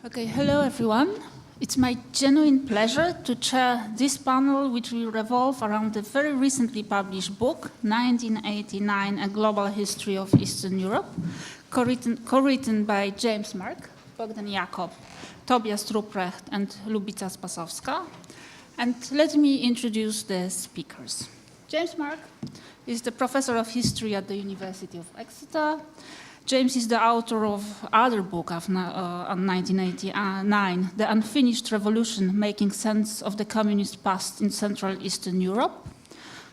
Okay, hello everyone. It's my genuine pleasure to chair this panel, which will revolve around the very recently published book, 1989, A Global History of Eastern Europe, co-written by James Mark, Bogdan Iacob, Tobias Rupprecht, and Lubica Spasowska. And let me introduce the speakers. James Mark is the professor of history at the University of Exeter. James is the author of other book of 1989, The Unfinished Revolution, Making Sense of the Communist Past in Central Eastern Europe,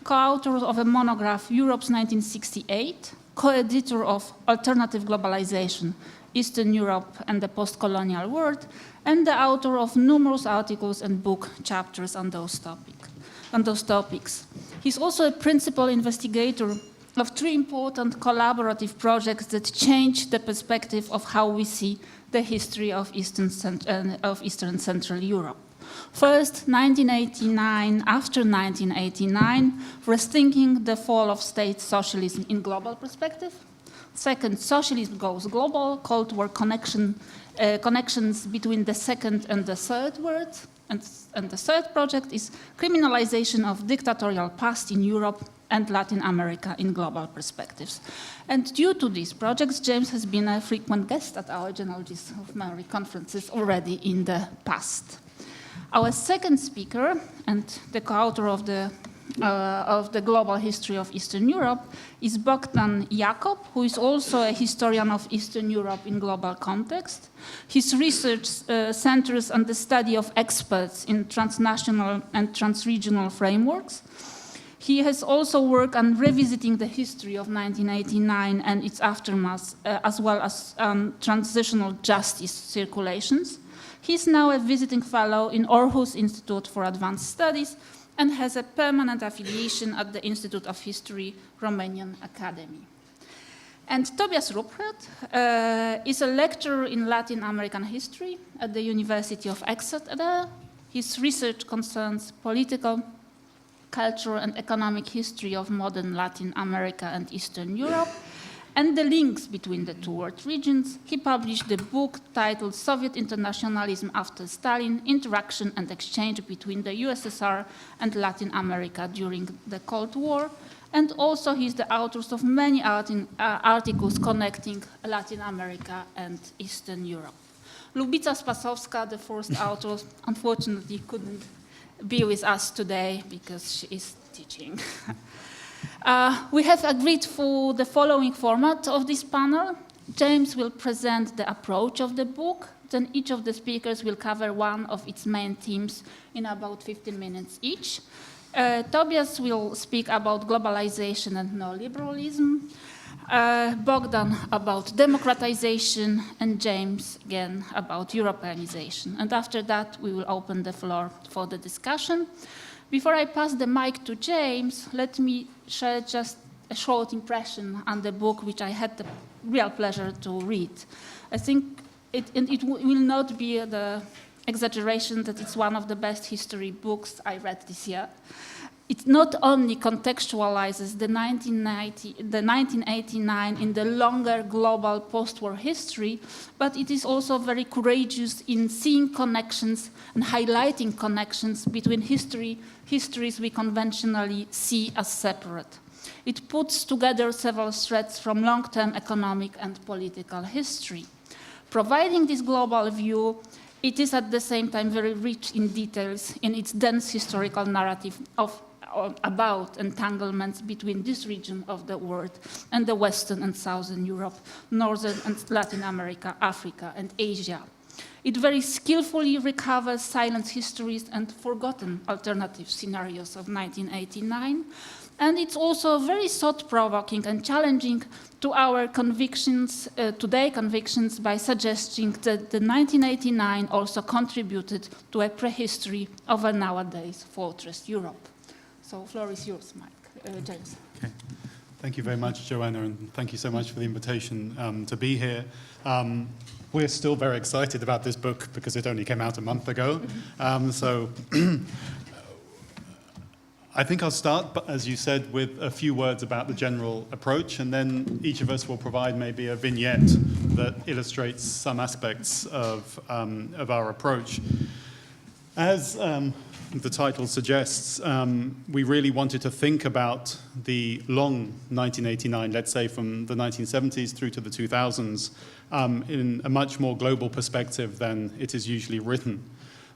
co-author of a monograph, Europe's 1968, co-editor of Alternative Globalization, Eastern Europe and the Post-Colonial World, and the author of numerous articles and book chapters on those topics. He's also a principal investigator of three important collaborative projects that change the perspective of how we see the history of Eastern and Central Europe. First, 1989, after 1989, rethinking the fall of state socialism in global perspective. Second, socialism goes global, Cold War connections between the second and the third world. And the third project is criminalization of dictatorial past in Europe and Latin America in global perspectives. And due to these projects, James has been a frequent guest at our Genealogies of Memory conferences already in the past. Our second speaker and the co-author of the Global History of Eastern Europe is Bogdan Iacob, who is also a historian of Eastern Europe in global context. His research centers on the study of experts in transnational and transregional frameworks. He has also worked on revisiting the history of 1989 and its aftermath, as well as transitional justice circulations. He's now a visiting fellow in Aarhus Institute for Advanced Studies and has a permanent affiliation at the Institute of History, Romanian Academy. And Tobias Rupprecht is a lecturer in Latin American history at the University of Exeter. His research concerns political, cultural and economic history of modern Latin America and Eastern Europe, and the links between the two world regions. He published the book titled Soviet Internationalism After Stalin, Interaction and Exchange between the USSR and Latin America during the Cold War, and also he's the author of many articles connecting Latin America and Eastern Europe. Lubica Spasowska, the first author, unfortunately couldn't be with us today because she is teaching. We have agreed for the following format of this panel. James will present the approach of the book, then each of the speakers will cover one of its main themes in about 15 minutes each. Tobias will speak about globalization and neoliberalism, Bogdan about democratization, and James again about Europeanization. And after that, we will open the floor for the discussion. Before I pass the mic to James, let me share just a short impression on the book, which I had the real pleasure to read. I think it will not be the exaggeration that it's one of the best history books I read this year. It not only contextualizes the 1989 in the longer global post-war history, but it is also very courageous in seeing connections and highlighting connections between histories we conventionally see as separate. It puts together several threads from long-term economic and political history. Providing this global view, it is at the same time very rich in details in its dense historical narrative about entanglements between this region of the world and the Western and Southern Europe, Northern and Latin America, Africa, and Asia. It very skillfully recovers silent histories and forgotten alternative scenarios of 1989. And it's also very thought-provoking and challenging to our convictions, today convictions, by suggesting that the 1989 also contributed to a prehistory of a nowadays fortress Europe. So, floor is yours, James. Okay. Thank you very much, Joanna, and thank you so much for the invitation to be here. We're still very excited about this book because it only came out a month ago. So I think I'll start, but as you said, with a few words about the general approach, and then each of us will provide maybe a vignette that illustrates some aspects of our approach. As the title suggests, we really wanted to think about the long 1989, let's say from the 1970s through to the 2000s, in a much more global perspective than it is usually written.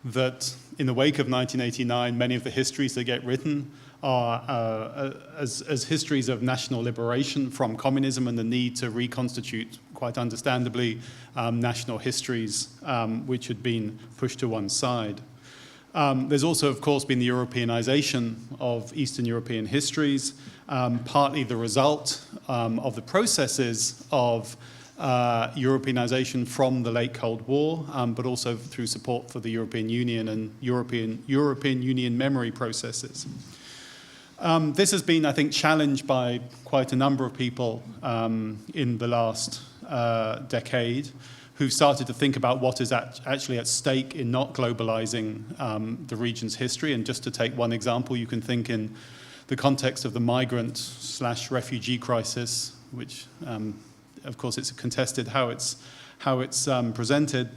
That in the wake of 1989, many of the histories that get written are as histories of national liberation from communism and the need to reconstitute, quite understandably, national histories which had been pushed to one side. There's also, of course, been the Europeanization of Eastern European histories, partly the result of the processes of Europeanization from the late Cold War, but also through support for the European Union and European Union memory processes. This has been, I think, challenged by quite a number of people in the last decade who've started to think about what is actually at stake in not globalizing the region's history. And just to take one example, you can think in the context of the migrant/refugee crisis, which of course, it's contested how it's presented.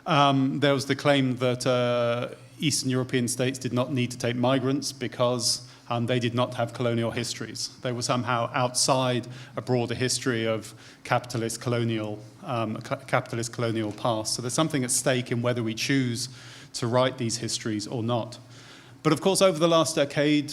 There was the claim that Eastern European states did not need to take migrants because they did not have colonial histories. They were somehow outside a broader history of capitalist colonial past. So there's something at stake in whether we choose to write these histories or not. But of course, over the last decade,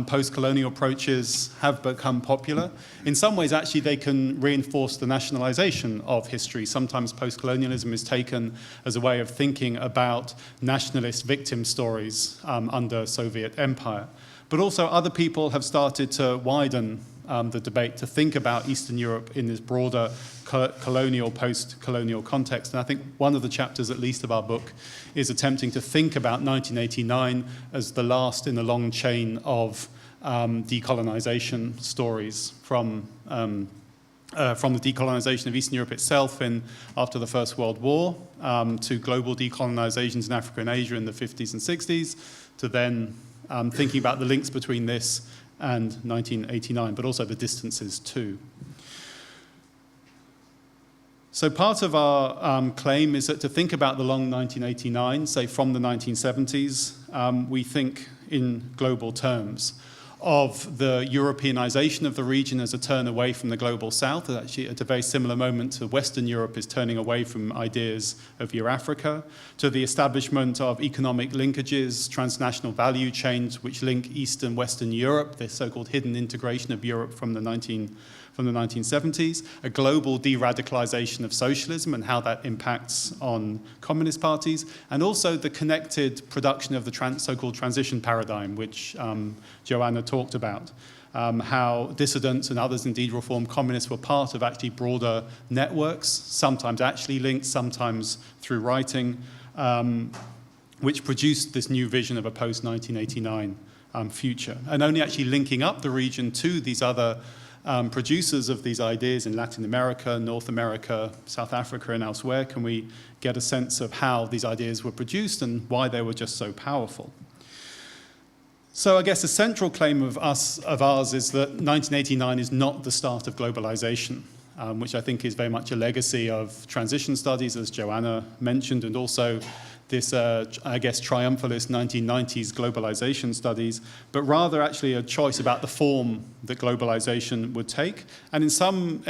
post-colonial approaches have become popular. In some ways, actually, they can reinforce the nationalization of history. Sometimes post-colonialism is taken as a way of thinking about nationalist victim stories under Soviet empire. But also other people have started to widen the debate, to think about Eastern Europe in this broader colonial, post-colonial context. And I think one of the chapters, at least, of our book is attempting to think about 1989 as the last in a long chain of decolonization stories from the decolonization of Eastern Europe itself after the First World War, to global decolonizations in Africa and Asia in the 50s and 60s, to then thinking about the links between this and 1989, but also the distances too. So part of our claim is that to think about the long 1989, say from the 1970s, we think in global terms of the Europeanization of the region as a turn away from the global south. Actually, at a very similar moment to Western Europe is turning away from ideas of Euro-Africa, to the establishment of economic linkages, transnational value chains which link East and Western Europe, the so-called hidden integration of Europe from the 1970s, a global de-radicalization of socialism and how that impacts on communist parties, and also the connected production of the so-called transition paradigm, which Joanna talked about, how dissidents and others, indeed reformed communists, were part of actually broader networks, sometimes actually linked, sometimes through writing, which produced this new vision of a post-1989 future. And only actually linking up the region to these other producers of these ideas in Latin America, North America, South Africa, and elsewhere can we get a sense of how these ideas were produced and why they were just so powerful. So I guess the central claim of ours is that 1989 is not the start of globalization, which I think is very much a legacy of transition studies, as Joanna mentioned, and also this, I guess, triumphalist 1990s globalization studies, but rather actually a choice about the form that globalization would take. And in some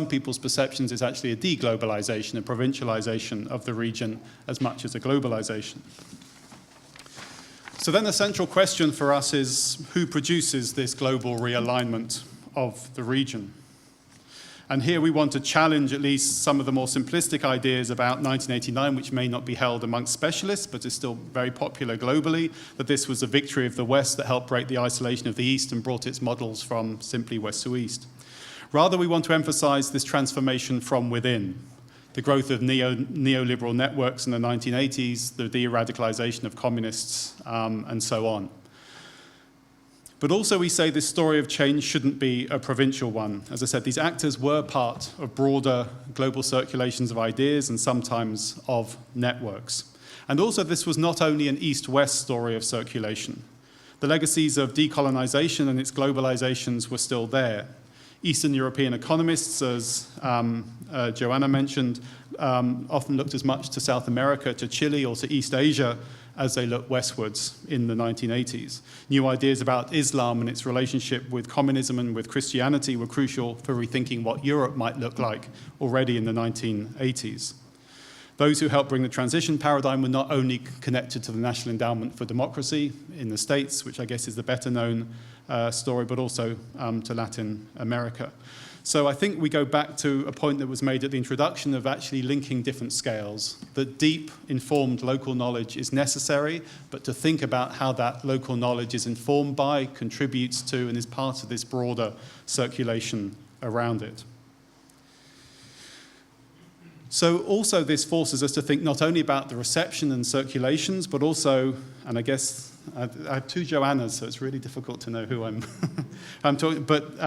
people's perceptions, it's actually a deglobalization, a provincialization of the region as much as a globalization. So then the central question for us is, who produces this global realignment of the region? And here we want to challenge at least some of the more simplistic ideas about 1989, which may not be held amongst specialists, but is still very popular globally, that this was a victory of the West that helped break the isolation of the East and brought its models from simply West to East. Rather, we want to emphasize this transformation from within, the growth of neoliberal networks in the 1980s, the de-radicalization of communists, and so on. But also we say this story of change shouldn't be a provincial one. As I said, these actors were part of broader global circulations of ideas and sometimes of networks. And also this was not only an East-West story of circulation. The legacies of decolonization and its globalizations were still there. Eastern European economists, as Joanna mentioned, often looked as much to South America, to Chile, or to East Asia as they looked westwards in the 1980s. New ideas about Islam and its relationship with communism and with Christianity were crucial for rethinking what Europe might look like already in the 1980s. Those who helped bring the transition paradigm were not only connected to the National Endowment for Democracy in the States, which I guess is the better known story, but also to Latin America. So I think we go back to a point that was made at the introduction of actually linking different scales, that deep, informed local knowledge is necessary, but to think about how that local knowledge is informed by, contributes to, and is part of this broader circulation around it. So also this forces us to think not only about the reception and circulations, but also, and I guess I have two Joannas, so it's really difficult to know who I'm talking, but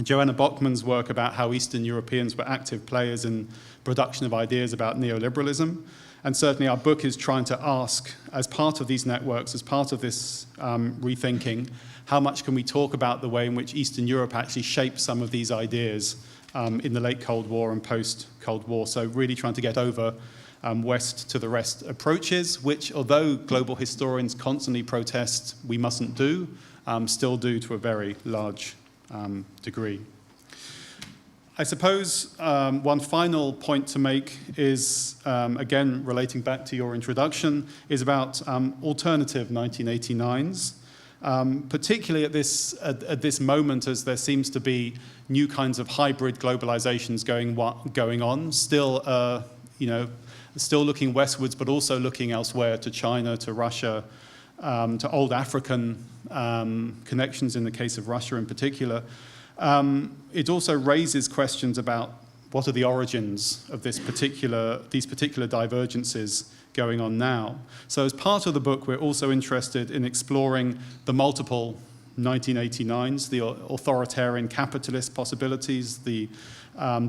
Joanna Bockmann's work about how Eastern Europeans were active players in production of ideas about neoliberalism. And certainly our book is trying to ask, as part of these networks, as part of this rethinking, how much can we talk about the way in which Eastern Europe actually shaped some of these ideas in the late Cold War and post-Cold War. So really trying to get over West to the rest approaches, which although global historians constantly protest we mustn't do, still do to a very large degree. I suppose one final point to make is, again, relating back to your introduction, is about alternative 1989s, particularly at this moment as there seems to be new kinds of hybrid globalizations going on, still, still looking westwards, but also looking elsewhere to China, to Russia, to old African connections in the case of Russia in particular. It also raises questions about what are the origins of these particular divergences going on now. So as part of the book, we're also interested in exploring the multiple 1989s, the authoritarian capitalist possibilities, the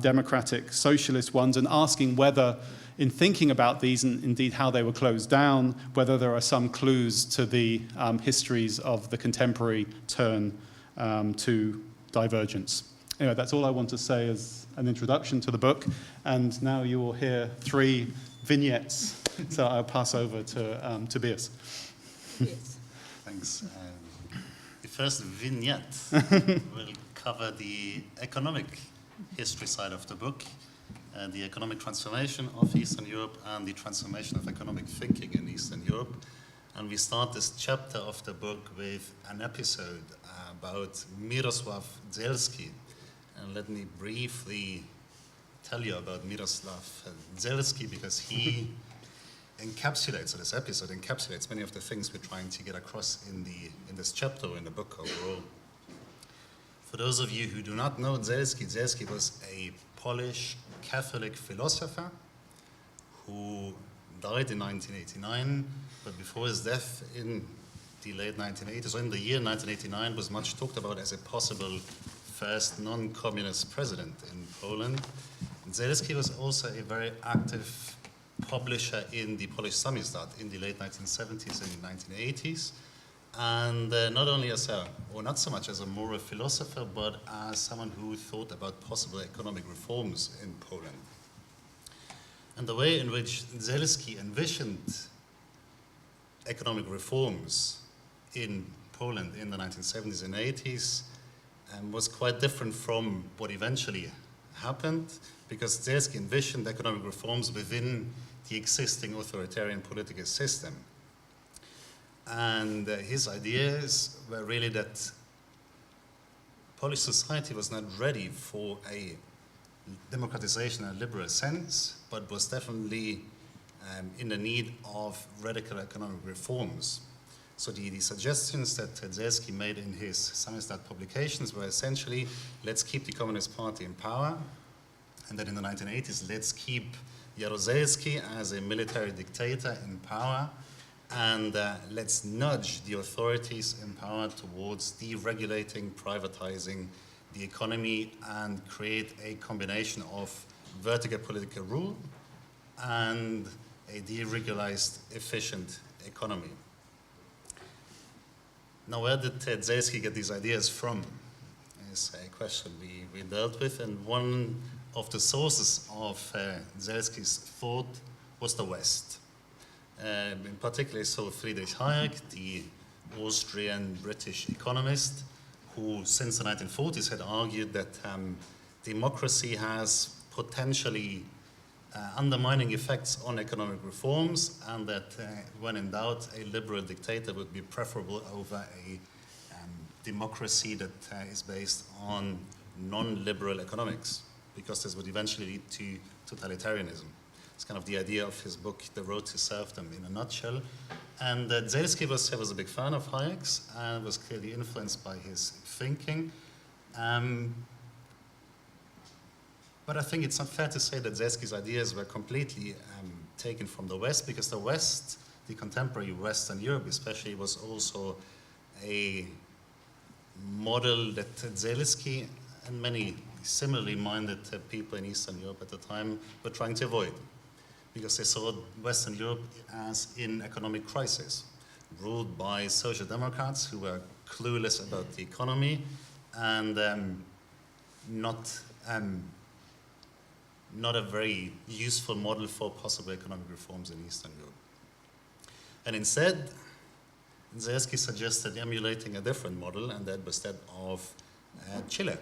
democratic socialist ones, and asking whether, in thinking about these and indeed how they were closed down, whether there are some clues to the histories of the contemporary turn to divergence. Anyway, that's all I want to say as an introduction to the book. And now you will hear 3 vignettes. So I'll pass over to Tobias. Yes. Thanks. The first vignette will cover the economic history side of the book, the economic transformation of Eastern Europe and the transformation of economic thinking in Eastern Europe. And we start this chapter of the book with an episode about Miroslav Zakrzewski. And let me briefly tell you about Miroslav Zakrzewski, because he encapsulates, so this episode encapsulates many of the things we're trying to get across in this chapter, in the book overall. For those of you who do not know Zakrzewski was a Polish Catholic philosopher who died in 1989, but before his death in the late 1980s, or in the year 1989, was much talked about as a possible first non-communist president in Poland. Zakrzewski was also a very active publisher in the Polish Samizdat in the late 1970s and 1980s, and not only as or not so much as a moral philosopher, but as someone who thought about possible economic reforms in Poland. And the way in which Zakrzewski envisioned economic reforms in Poland in the 1970s and 80s was quite different from what eventually happened, because Zakrzewski envisioned economic reforms within the existing authoritarian political system. And his ideas were really that Polish society was not ready for a democratization in a liberal sense, but was definitely in the need of radical economic reforms. So the suggestions that Zakrzewski made in his Samizdat publications were essentially, let's keep the Communist Party in power, and then in the 1980s, let's keep Jaruzelski as a military dictator in power, and let's nudge the authorities in power towards deregulating, privatizing the economy, and create a combination of vertical political rule and a deregularized, efficient economy. Now, where did Zakrzewski get these ideas from? Is a question we dealt with, and one of the sources of Zakrzewski's thought was the West. In particular, so Friedrich Hayek, the Austrian-British economist, who since the 1940s had argued that democracy has potentially undermining effects on economic reforms, and that when in doubt, a liberal dictator would be preferable over a democracy that is based on non-liberal economics, because this would eventually lead to totalitarianism. It's kind of the idea of his book, The Road to Serfdom, in a nutshell. And Zakrzewski was a big fan of Hayek's and was clearly influenced by his thinking. But I think it's not fair to say that Zakrzewski's ideas were completely taken from the West, because the West, the contemporary Western Europe especially, was also a model that Zakrzewski and many similarly minded people in Eastern Europe at the time were trying to avoid, because they saw Western Europe as in economic crisis, ruled by social democrats who were clueless about the economy and not a very useful model for possible economic reforms in Eastern Europe. And instead, Zakrzewski suggested emulating a different model, and that was that of Chile.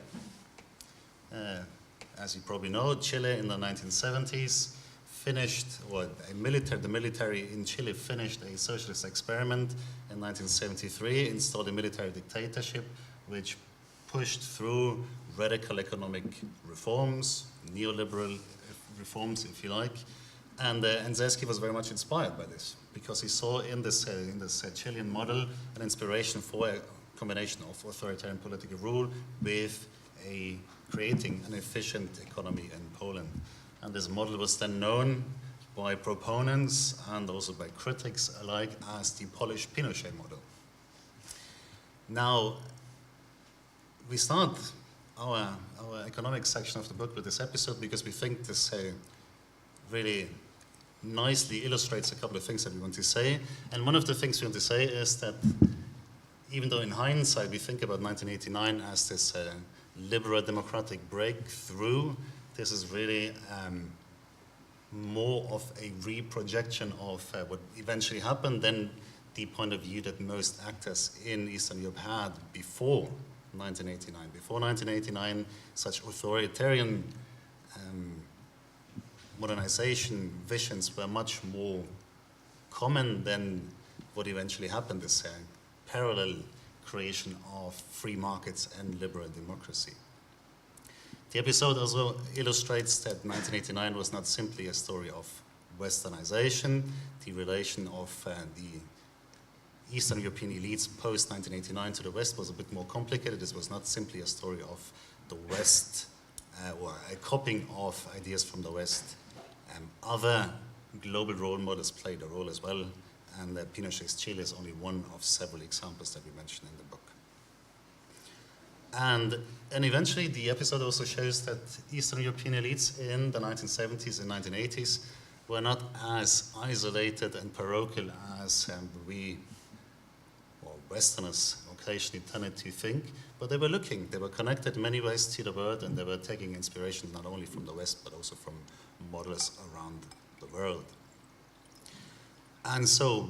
As you probably know, Chile in the 1970s finished, or the military in Chile finished a socialist experiment in 1973, installed a military dictatorship, which pushed through radical economic reforms, neoliberal reforms, if you like. And Zakrzewski was very much inspired by this, because he saw in this Chilean model an inspiration for a combination of authoritarian political rule with creating an efficient economy in Poland. And this model was then known by proponents and also by critics alike as the Polish Pinochet model. Now, we start our economic section of the book with this episode because we think this really nicely illustrates a couple of things that we want to say. And one of the things we want to say is that even though in hindsight we think about 1989 as this liberal democratic breakthrough, this is really more of a reprojection of what eventually happened than the point of view that most actors in Eastern Europe had before 1989. Before 1989, such authoritarian modernization visions were much more common than what eventually happened, this parallel creation of free markets and liberal democracy. The episode also illustrates that 1989 was not simply a story of westernization. The relation of the Eastern European elites post-1989 to the West was a bit more complicated. This was not simply a story of the West or a copying of ideas from the West. Other global role models played a role as well, and Pinochet's Chile is only one of several examples that we mention in the book. And eventually the episode also shows that Eastern European elites in the 1970s and 1980s were not as isolated and parochial as we, or Westerners, occasionally tended to think, but they were connected in many ways to the world, and they were taking inspiration not only from the West, but also from models around the world. And so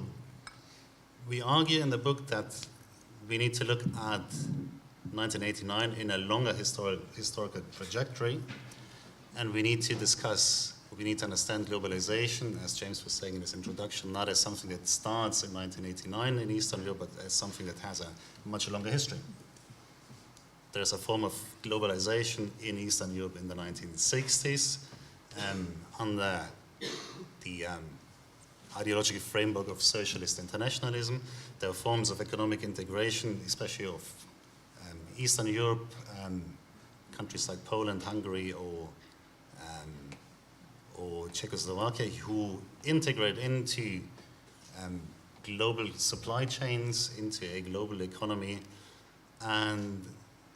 we argue in the book that we need to look at 1989 in a longer historical trajectory, and we need to understand globalization, as James was saying in his introduction, not as something that starts in 1989 in Eastern Europe, but as something that has a much longer history. There's a form of globalization in Eastern Europe in the 1960s under the ideological framework of socialist internationalism. There are forms of economic integration, especially of Eastern Europe, countries like Poland, Hungary, or Czechoslovakia, who integrate into global supply chains, into a global economy. And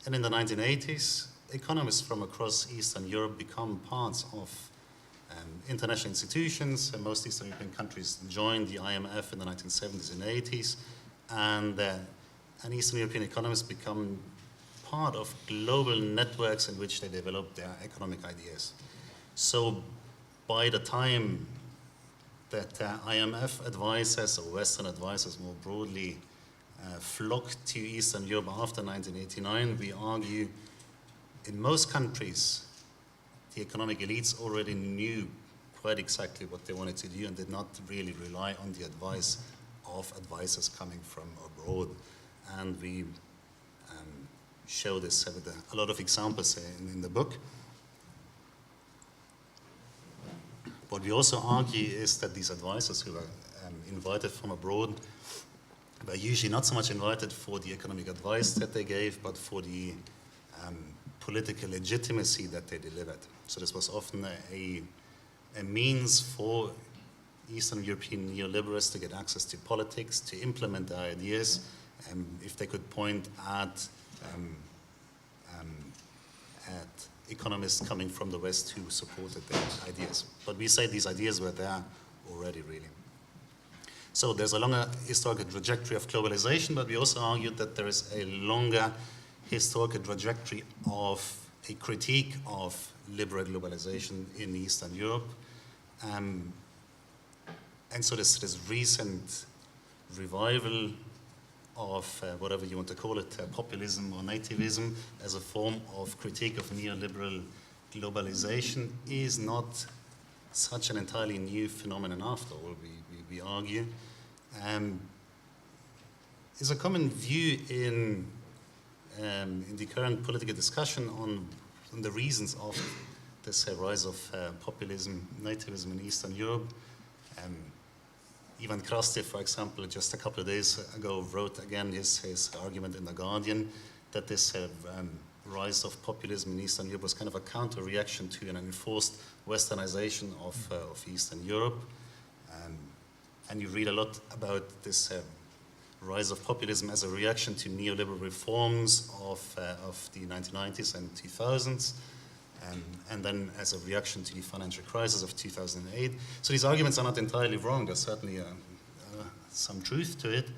in the 1980s, economists from across Eastern Europe become parts of international institutions, and most Eastern European countries joined the IMF in the 1970s and 80s, and and Eastern European economists become part of global networks in which they develop their economic ideas. So by the time that IMF advisors, or Western advisors more broadly, flocked to Eastern Europe after 1989, we argue in most countries the economic elites already knew quite exactly what they wanted to do and did not really rely on the advice of advisors coming from abroad. And we show this with a lot of examples in the book. What we also argue is that these advisors who were invited from abroad were usually not so much invited for the economic advice that they gave, but for the political legitimacy that they delivered. So this was often a means for Eastern European neoliberals to get access to politics, to implement their ideas, if they could point at economists coming from the West who supported their ideas. But we say these ideas were there already, really. So there's a longer historical trajectory of globalization, but we also argued that there is a longer historical trajectory of a critique of liberal globalization in Eastern Europe. And so this recent revival of whatever you want to call it, populism or nativism, as a form of critique of neoliberal globalization is not such an entirely new phenomenon after all, we argue. Is a common view in the current political discussion on the reasons of this rise of populism, nativism in Eastern Europe. Ivan Krastev, for example, just a couple of days ago wrote again his argument in The Guardian that this rise of populism in Eastern Europe was kind of a counter-reaction to an enforced westernization of Eastern Europe. And you read a lot about this rise of populism as a reaction to neoliberal reforms of the 1990s and 2000s. And then as a reaction to the financial crisis of 2008. So these arguments are not entirely wrong. There's certainly some truth to it.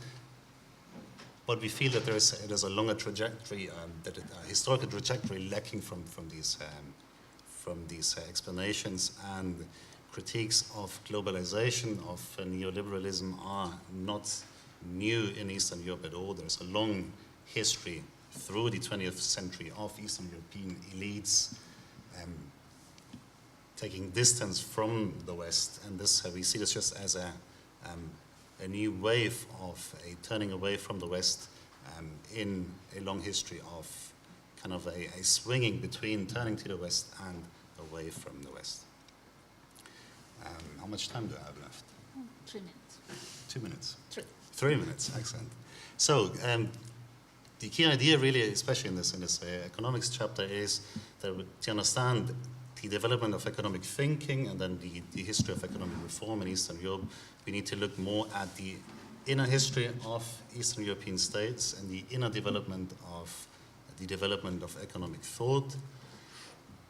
But we feel that there's a longer trajectory, a historical trajectory lacking from these explanations, and critiques of globalization, of neoliberalism are not new in Eastern Europe at all. There's a long history through the 20th century of Eastern European elites taking distance from the West, and this we see this just as a new wave of a turning away from the West in a long history of kind of a swinging between turning to the West and away from the West. How much time do I have left? 3 minutes. 2 minutes? 3. 3 minutes, excellent. So the key idea really, especially in this economics chapter, is that to understand the development of economic thinking and then the history of economic reform in Eastern Europe, we need to look more at the inner history of Eastern European states and the inner development of economic thought.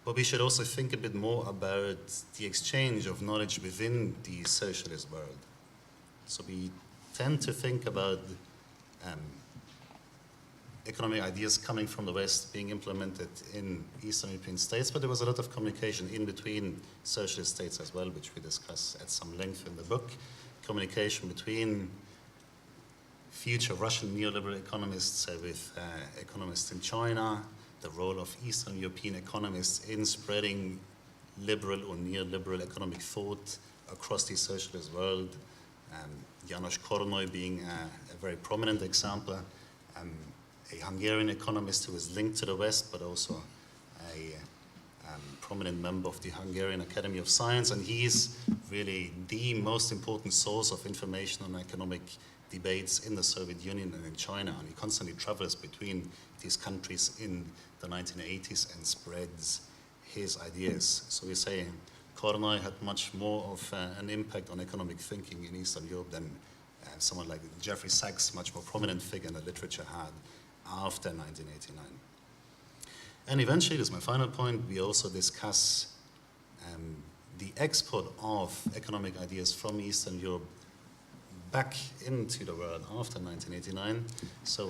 But we should also think a bit more about the exchange of knowledge within the socialist world. So we tend to think about economic ideas coming from the West being implemented in Eastern European states, but there was a lot of communication in between socialist states as well, which we discuss at some length in the book. Communication between future Russian neoliberal economists with economists in China, the role of Eastern European economists in spreading liberal or neoliberal economic thought across the socialist world. János Kornoy being a very prominent example. A Hungarian economist who is linked to the West, but also a prominent member of the Hungarian Academy of Science, and he is really the most important source of information on economic debates in the Soviet Union and in China, and he constantly travels between these countries in the 1980s and spreads his ideas. So we say Kornoy had much more of an impact on economic thinking in Eastern Europe than someone like Jeffrey Sachs, much more prominent figure in the literature, had after 1989. And eventually, this is my final point, we also discuss the export of economic ideas from Eastern Europe back into the world after 1989. So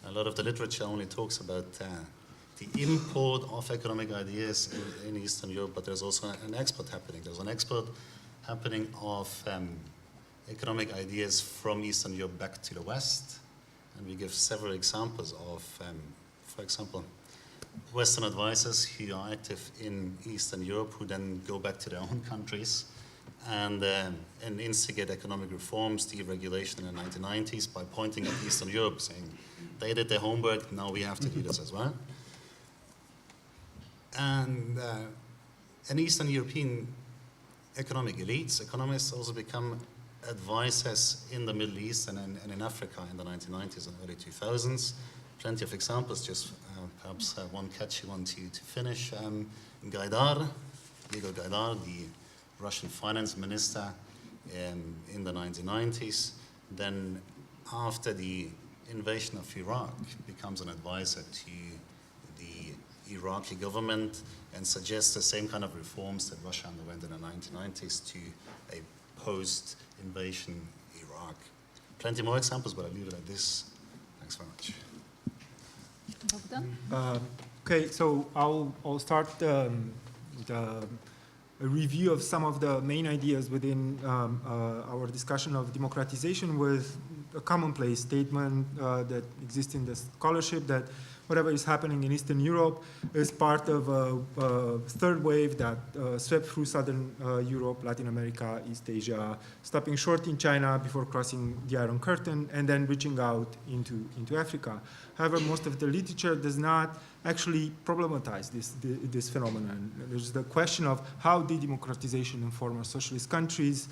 a lot of the literature only talks about the import of economic ideas in Eastern Europe, but there's also an export happening. There's an export happening of economic ideas from Eastern Europe back to the West. And we give several examples of, for example, Western advisors who are active in Eastern Europe, who then go back to their own countries and instigate economic reforms, deregulation in the 1990s by pointing at Eastern Europe, saying they did their homework, now we have to do this as well. And Eastern European economic elites, economists, also become advisors in the Middle East and in Africa in the 1990s and early 2000s. Plenty of examples, just perhaps one catchy one to finish. Gaidar, Igor Gaidar, the Russian finance minister in the 1990s, then after the invasion of Iraq, becomes an advisor to the Iraqi government and suggests the same kind of reforms that Russia underwent in the 1990s to a post-invasion Iraq. Plenty more examples, but I'll leave it at this. Thanks very much. Bogdan? Okay, so I'll start with a review of some of the main ideas within our discussion of democratization with a commonplace statement that exists in the scholarship that whatever is happening in Eastern Europe is part of a third wave that swept through Southern Europe, Latin America, East Asia, stopping short in China before crossing the Iron Curtain and then reaching out into Africa. However, most of the literature does not actually problematize this phenomenon. There's the question of how did democratization in former socialist countries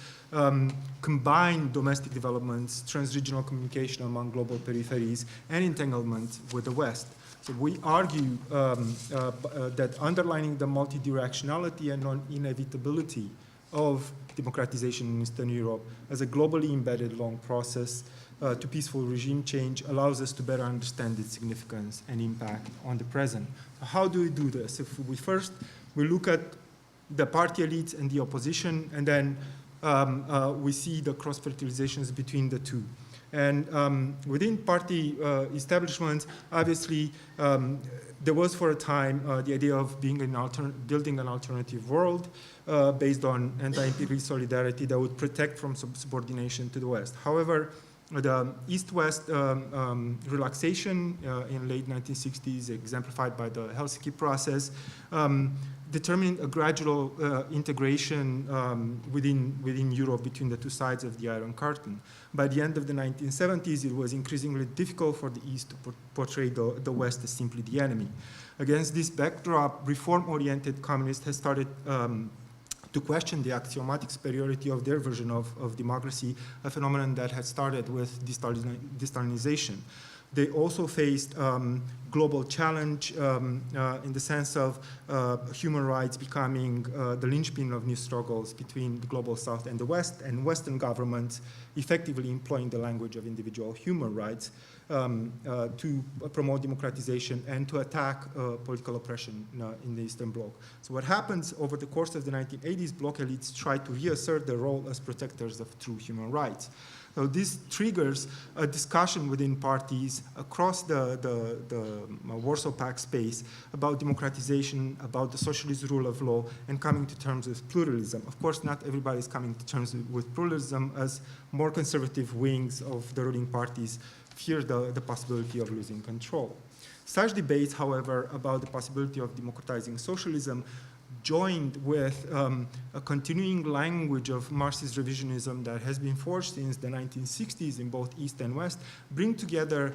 combine domestic developments, transregional communication among global peripheries, and entanglement with the West. So we argue that underlining the multidirectionality and non-inevitability of democratization in Eastern Europe as a globally embedded long process to peaceful regime change allows us to better understand its significance and impact on the present. So how do we do this? If we look at the party elites and the opposition, and then we see the cross-fertilizations between the two. And within party establishments, obviously, there was for a time the idea of building an alternative world based on anti-imperialist solidarity that would protect from subordination to the West. However, the East-West relaxation in late 1960s, exemplified by the Helsinki process, determined a gradual integration within Europe between the two sides of the Iron Curtain. By the end of the 1970s, it was increasingly difficult for the East to portray the West as simply the enemy. Against this backdrop, reform-oriented communists have started to question the axiomatic superiority of their version of democracy, a phenomenon that had started with de-Stalinization. They also faced global challenge in the sense of human rights becoming the linchpin of new struggles between the global South and the West, and Western governments effectively employing the language of individual human rights to promote democratization and to attack political oppression in the Eastern Bloc. So what happens over the course of the 1980s, Bloc elites try to reassert their role as protectors of true human rights. So this triggers a discussion within parties across the Warsaw Pact space about democratization, about the socialist rule of law, and coming to terms with pluralism. Of course, not everybody is coming to terms with pluralism, as more conservative wings of the ruling parties fear the possibility of losing control. Such debates, however, about the possibility of democratizing socialism joined with a continuing language of Marxist revisionism that has been forged since the 1960s in both East and West, bring together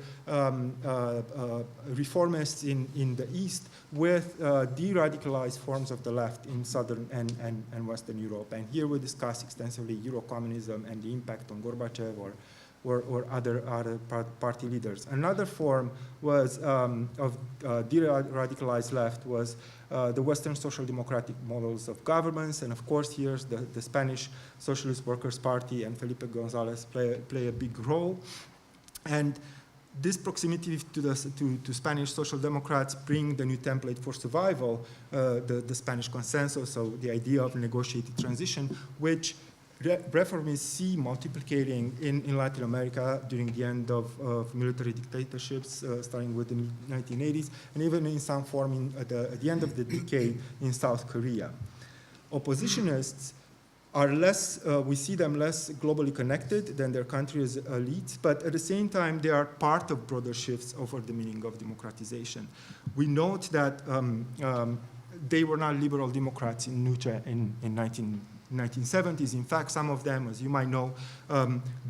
reformists in the East with de-radicalized forms of the left in Southern and Western Europe. And here we discuss extensively Eurocommunism and the impact on Gorbachev or other party leaders. Another form was of de-radicalized left was the Western social democratic models of governments, and of course here's the Spanish Socialist Workers' Party and Felipe Gonzalez play a big role. And this proximity to Spanish social democrats bring the new template for survival, the Spanish consensus, so the idea of negotiated transition, which reformists see multiplicating in Latin America during the end of military dictatorships, starting with the 1980s, and even in some form at the end of the decade in South Korea. Oppositionists are less, we see them less globally connected than their country's elites, but at the same time, they are part of broader shifts over the meaning of democratization. We note that they were not liberal democrats in Nuce in 1970s. In fact, some of them, as you might know,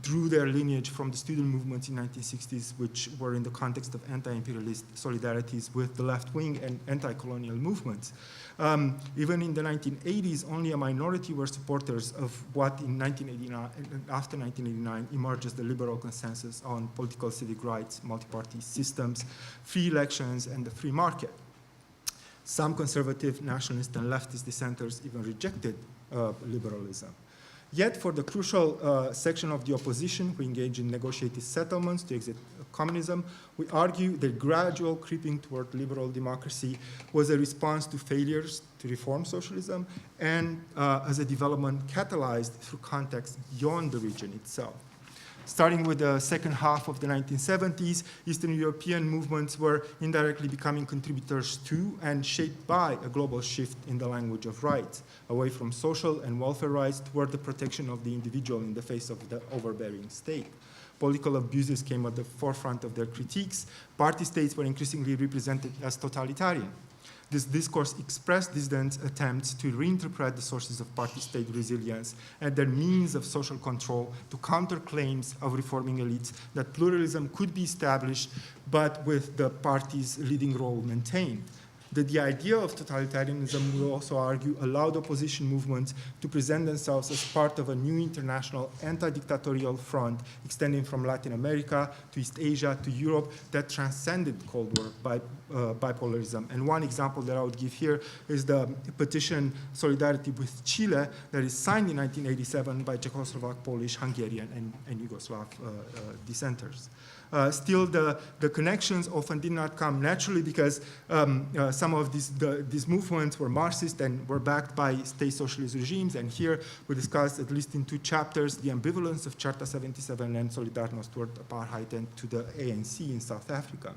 drew their lineage from the student movements in 1960s, which were in the context of anti-imperialist solidarities with the left wing and anti-colonial movements. Even in the 1980s, only a minority were supporters of what in 1989, after 1989, emerged as the liberal consensus on political civic rights, multi-party systems, free elections, and the free market. Some conservative, nationalist, and leftist dissenters even rejected liberalism. Yet, for the crucial section of the opposition who engaged in negotiated settlements to exit communism, we argue that gradual creeping toward liberal democracy was a response to failures to reform socialism and as a development catalyzed through context beyond the region itself. Starting with the second half of the 1970s, Eastern European movements were indirectly becoming contributors to and shaped by a global shift in the language of rights, away from social and welfare rights toward the protection of the individual in the face of the overbearing state. Political abuses came at the forefront of their critiques. Party states were increasingly represented as totalitarian. This discourse expressed dissidents' attempts to reinterpret the sources of party-state resilience and their means of social control to counter claims of reforming elites that pluralism could be established, but with the party's leading role maintained. That the idea of totalitarianism, we also argue, allowed opposition movements to present themselves as part of a new international anti-dictatorial front extending from Latin America to East Asia to Europe that transcended Cold War bipolarism. And one example that I would give here is the petition Solidarity with Chile that is signed in 1987 by Czechoslovak, Polish, Hungarian, and Yugoslav dissenters. Still, the connections often did not come naturally because some of these movements were Marxist and were backed by state socialist regimes. And here we discussed, at least in 2 chapters, the ambivalence of Charta 77 and Solidarność toward apartheid and to the ANC in South Africa.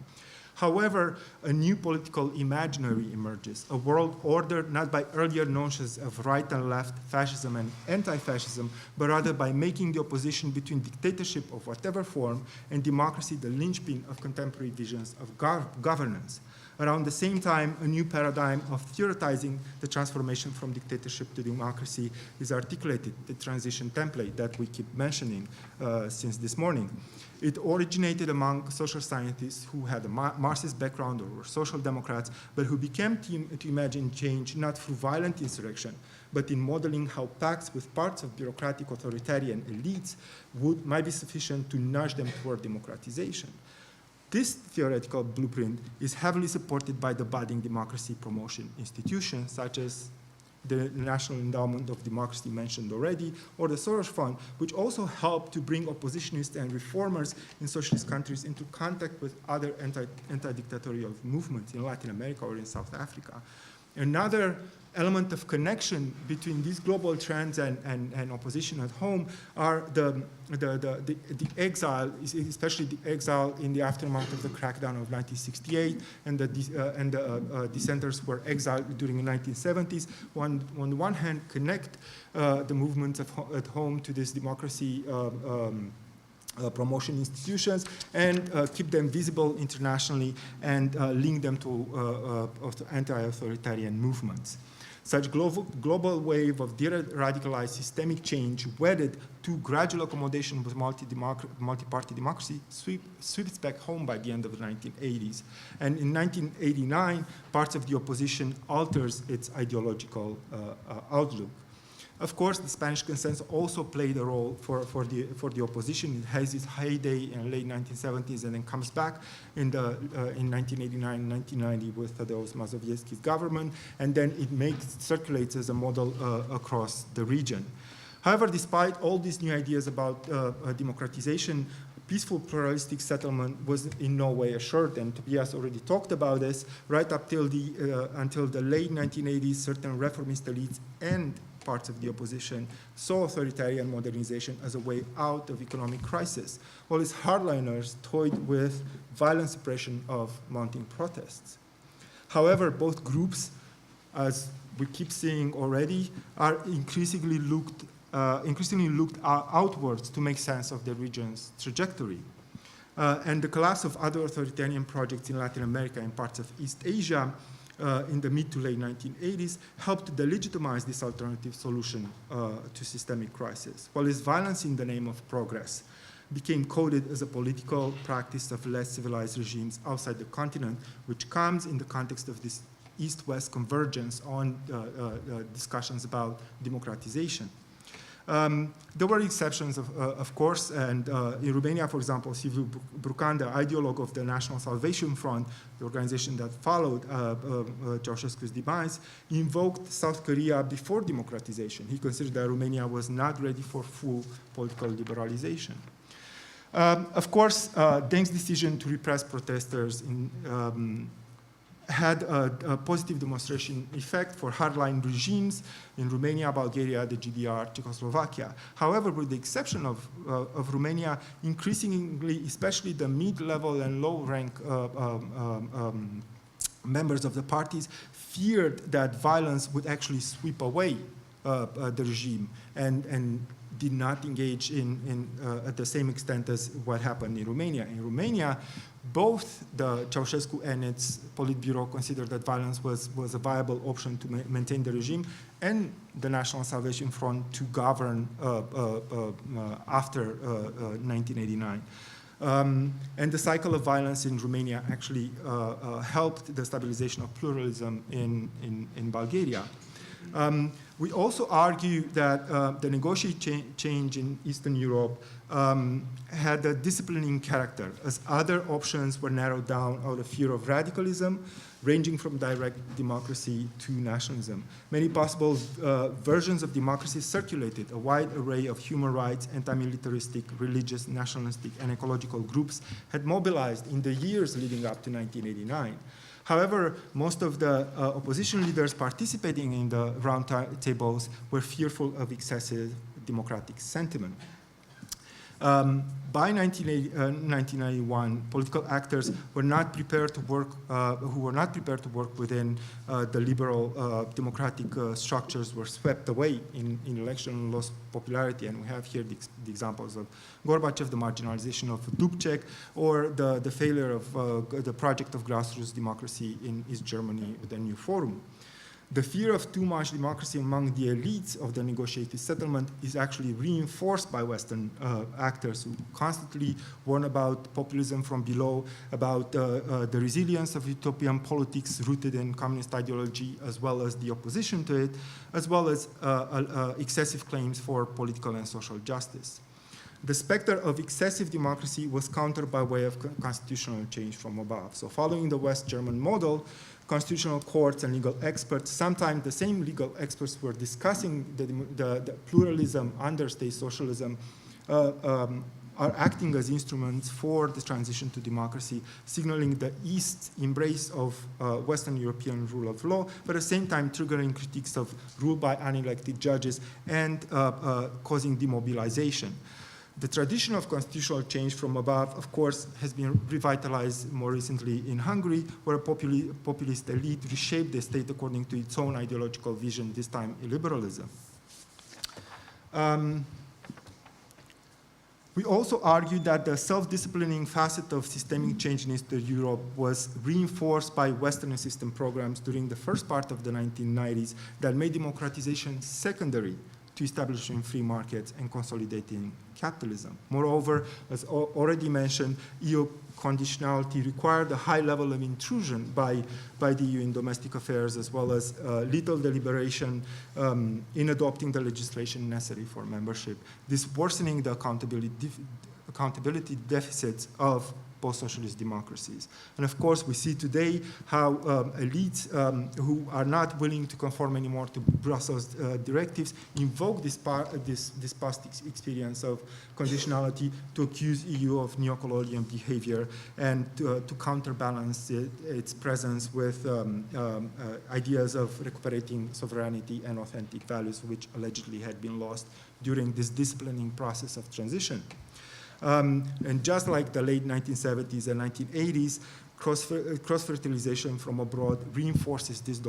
However, a new political imaginary emerges, a world ordered not by earlier notions of right and left, fascism and anti-fascism, but rather by making the opposition between dictatorship of whatever form and democracy the linchpin of contemporary visions of governance. Around the same time, a new paradigm of theoretizing the transformation from dictatorship to democracy is articulated, the transition template that we keep mentioning since this morning. It originated among social scientists who had a Marxist background or were social democrats, but who began to imagine change not through violent insurrection, but in modeling how pacts with parts of bureaucratic authoritarian elites might be sufficient to nudge them toward democratization. This theoretical blueprint is heavily supported by the budding democracy promotion institutions, such as the National Endowment of Democracy mentioned already, or the Soros Fund, which also helped to bring oppositionists and reformers in socialist countries into contact with other anti-dictatorial movements in Latin America or in South Africa. Another element of connection between these global trends and opposition at home are the exile, especially the exile in the aftermath of the crackdown of 1968, and the dissenters were exiled during the 1970s. On the one hand, connect the movements at home to this democracy promotion institutions and keep them visible internationally and link them to anti-authoritarian movements. Such global wave of de-radicalized systemic change wedded to gradual accommodation with multi-party democracy sweeps back home by the end of the 1980s. And in 1989, parts of the opposition alters its ideological outlook. Of course, the Spanish consensus also played a role for the opposition. It has its heyday in the late 1970s and then comes back in 1989, 1990 with Tadeusz Mazowiecki's government, and then it circulates as a model across the region. However, despite all these new ideas about democratization, peaceful pluralistic settlement was in no way assured, and Tobias already talked about this. Right up till until the late 1980s, certain reformist elites and parts of the opposition saw authoritarian modernization as a way out of economic crisis, while its hardliners toyed with violent suppression of mounting protests. However, both groups, as we keep seeing already, are increasingly looked outwards to make sense of the region's trajectory. And the collapse of other authoritarian projects in Latin America and parts of East Asia in the mid to late 1980s helped delegitimize this alternative solution to systemic crisis, while its violence in the name of progress became coded as a political practice of less civilized regimes outside the continent, which comes in the context of this East-West convergence on discussions about democratization. There were exceptions, of course, and in Romania, for example, Silviu Brucan, the ideologue of the National Salvation Front, the organization that followed Ceausescu's demise, invoked South Korea before democratization. He considered that Romania was not ready for full political liberalization. Of course, Deng's decision to repress protesters had a positive demonstration effect for hardline regimes in Romania, Bulgaria, the GDR, Czechoslovakia. However, with the exception of Romania, increasingly, especially the mid-level and low-rank members of the parties feared that violence would actually sweep away the regime and did not engage in at the same extent as what happened in Romania. In Romania, both the Ceausescu and its Politburo considered that violence was a viable option to maintain the regime, and the National Salvation Front to govern after 1989. And the cycle of violence in Romania actually helped the stabilization of pluralism in Bulgaria. We also argue that the negotiated change in Eastern Europe had a disciplining character, as other options were narrowed down out of fear of radicalism, ranging from direct democracy to nationalism. Many possible versions of democracy circulated. A wide array of human rights, anti-militaristic, religious, nationalistic, and ecological groups had mobilized in the years leading up to 1989. However, most of the opposition leaders participating in the roundtables were fearful of excessive democratic sentiment. By 1991, political actors were not prepared to work, who were not prepared to work within the liberal democratic structures were swept away in election and lost popularity. And we have here the examples of Gorbachev, the marginalization of Dubček, or the failure of the project of grassroots democracy in East Germany with a new forum. The fear of too much democracy among the elites of the negotiated settlement is actually reinforced by Western actors who constantly warn about populism from below, about the resilience of utopian politics rooted in communist ideology, as well as the opposition to it, as well as excessive claims for political and social justice. The specter of excessive democracy was countered by way of constitutional change from above. So following the West German model, constitutional courts and legal experts, sometimes the same legal experts were discussing the pluralism under state socialism, are acting as instruments for the transition to democracy, signaling the East's embrace of Western European rule of law, but at the same time triggering critiques of rule by unelected judges and causing demobilization. The tradition of constitutional change from above, of course, has been revitalized more recently in Hungary, where a populist elite reshaped the state according to its own ideological vision, this time illiberalism. We also argued that the self-disciplining facet of systemic change in Eastern Europe was reinforced by Western system programs during the first part of the 1990s that made democratization secondary to establishing free markets and consolidating capitalism. Moreover, as already mentioned, EU conditionality required a high level of intrusion by the EU in domestic affairs, as well as little deliberation in adopting the legislation necessary for membership. This worsening the accountability deficits of post-socialist democracies. And of course, we see today how elites who are not willing to conform anymore to Brussels directives invoke this past experience of conditionality to accuse EU of neocolonial behavior and to counterbalance its presence with ideas of recuperating sovereignty and authentic values which allegedly had been lost during this disciplining process of transition. And just like the late 1970s and 1980s, cross-fertilization from abroad reinforces these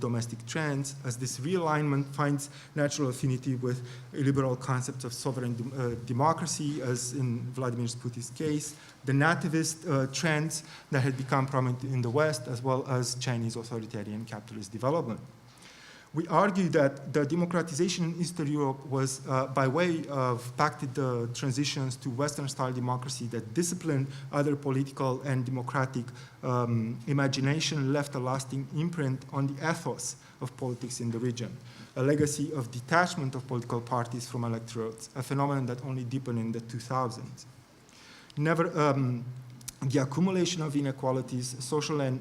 domestic trends as this realignment finds natural affinity with liberal concepts of sovereign democracy, as in Vladimir Putin's case, the nativist trends that had become prominent in the West, as well as Chinese authoritarian capitalist development. We argue that the democratization in Eastern Europe was by way of pacted transitions to Western-style democracy that disciplined other political and democratic imagination, left a lasting imprint on the ethos of politics in the region, a legacy of detachment of political parties from electorates, a phenomenon that only deepened in the 2000s. The accumulation of inequalities, social and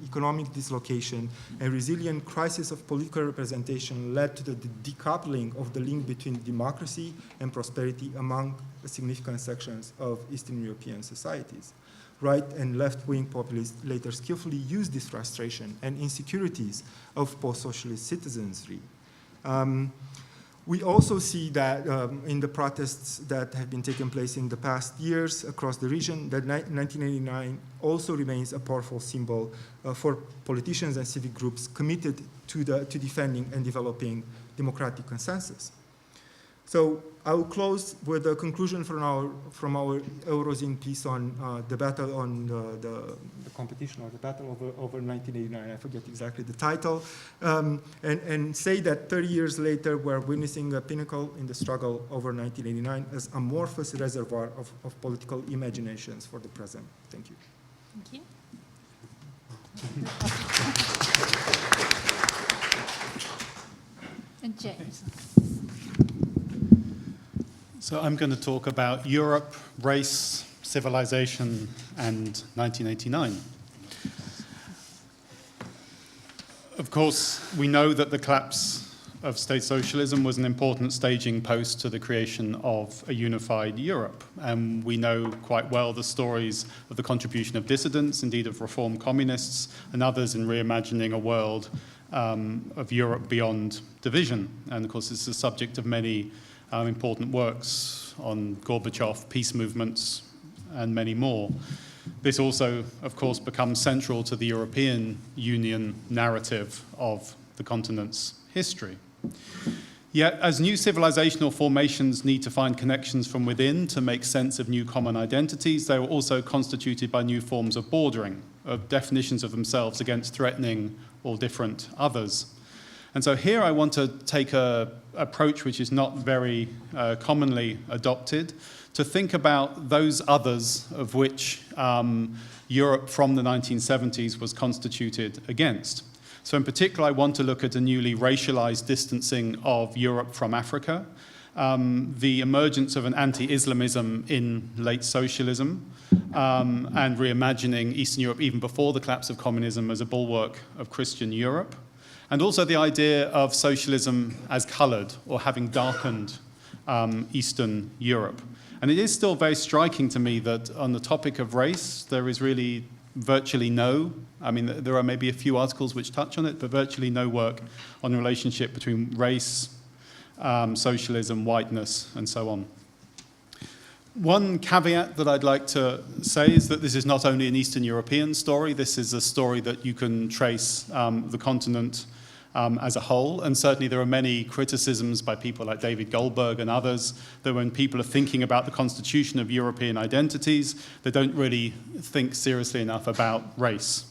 economic dislocation, and resilient crisis of political representation led to the decoupling of the link between democracy and prosperity among significant sections of Eastern European societies. Right and left-wing populists later skillfully used this frustration and insecurities of post-socialist citizenry. We also see that in the protests that have been taking place in the past years across the region, that 1989 also remains a powerful symbol for politicians and civic groups committed to defending and developing democratic consensus. So I will close with a conclusion from our Eurozine piece on the battle on the competition or the battle over 1989. I forget exactly the title, and say that 30 years later we're witnessing a pinnacle in the struggle over 1989 as amorphous reservoir of political imaginations for the present. Thank you. Thank you. And James. So I'm going to talk about Europe, race, civilization, and 1989. Of course, we know that the collapse of state socialism was an important staging post to the creation of a unified Europe. And we know quite well the stories of the contribution of dissidents, indeed of reform communists, and others in reimagining a world of Europe beyond division. And of course, it's the subject of many important works on Gorbachev, peace movements, and many more. This also, of course, becomes central to the European Union narrative of the continent's history. Yet, as new civilizational formations need to find connections from within to make sense of new common identities, they are also constituted by new forms of bordering, of definitions of themselves against threatening or different others. And so here I want to take an approach which is not very commonly adopted, to think about those others of which Europe from the 1970s was constituted against. So in particular, I want to look at a newly racialized distancing of Europe from Africa, the emergence of an anti-Islamism in late socialism, and reimagining Eastern Europe even before the collapse of communism as a bulwark of Christian Europe. And also the idea of socialism as colored or having darkened Eastern Europe. And it is still very striking to me that on the topic of race, there is really virtually no, I mean, there are maybe a few articles which touch on it, but virtually no work on the relationship between race, socialism, whiteness, and so on. One caveat that I'd like to say is that this is not only an Eastern European story, this is a story that you can trace the continent as a whole, and certainly there are many criticisms by people like David Goldberg and others that when people are thinking about the constitution of European identities, they don't really think seriously enough about race.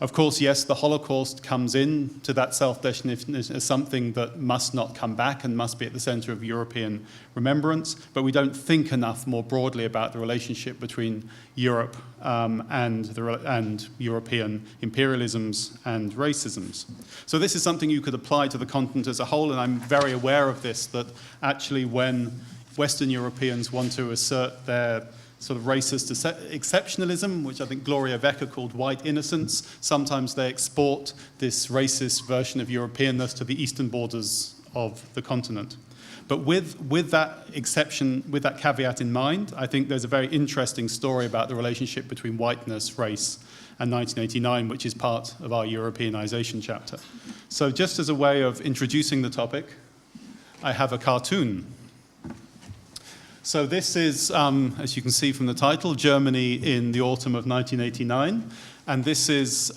Of course, yes, the Holocaust comes in to that self-definition as something that must not come back and must be at the center of European remembrance, but we don't think enough more broadly about the relationship between Europe and European imperialisms and racisms. So this is something you could apply to the continent as a whole, and I'm very aware of this, that actually when Western Europeans want to assert their sort of racist exceptionalism, which I think Gloria Wecker called white innocence. Sometimes they export this racist version of Europeanness to the eastern borders of the continent. But with that exception, with that caveat in mind, I think there's a very interesting story about the relationship between whiteness, race, and 1989, which is part of our Europeanization chapter. So just as a way of introducing the topic, I have a cartoon. So this is, as you can see from the title, Germany in the autumn of 1989. And this is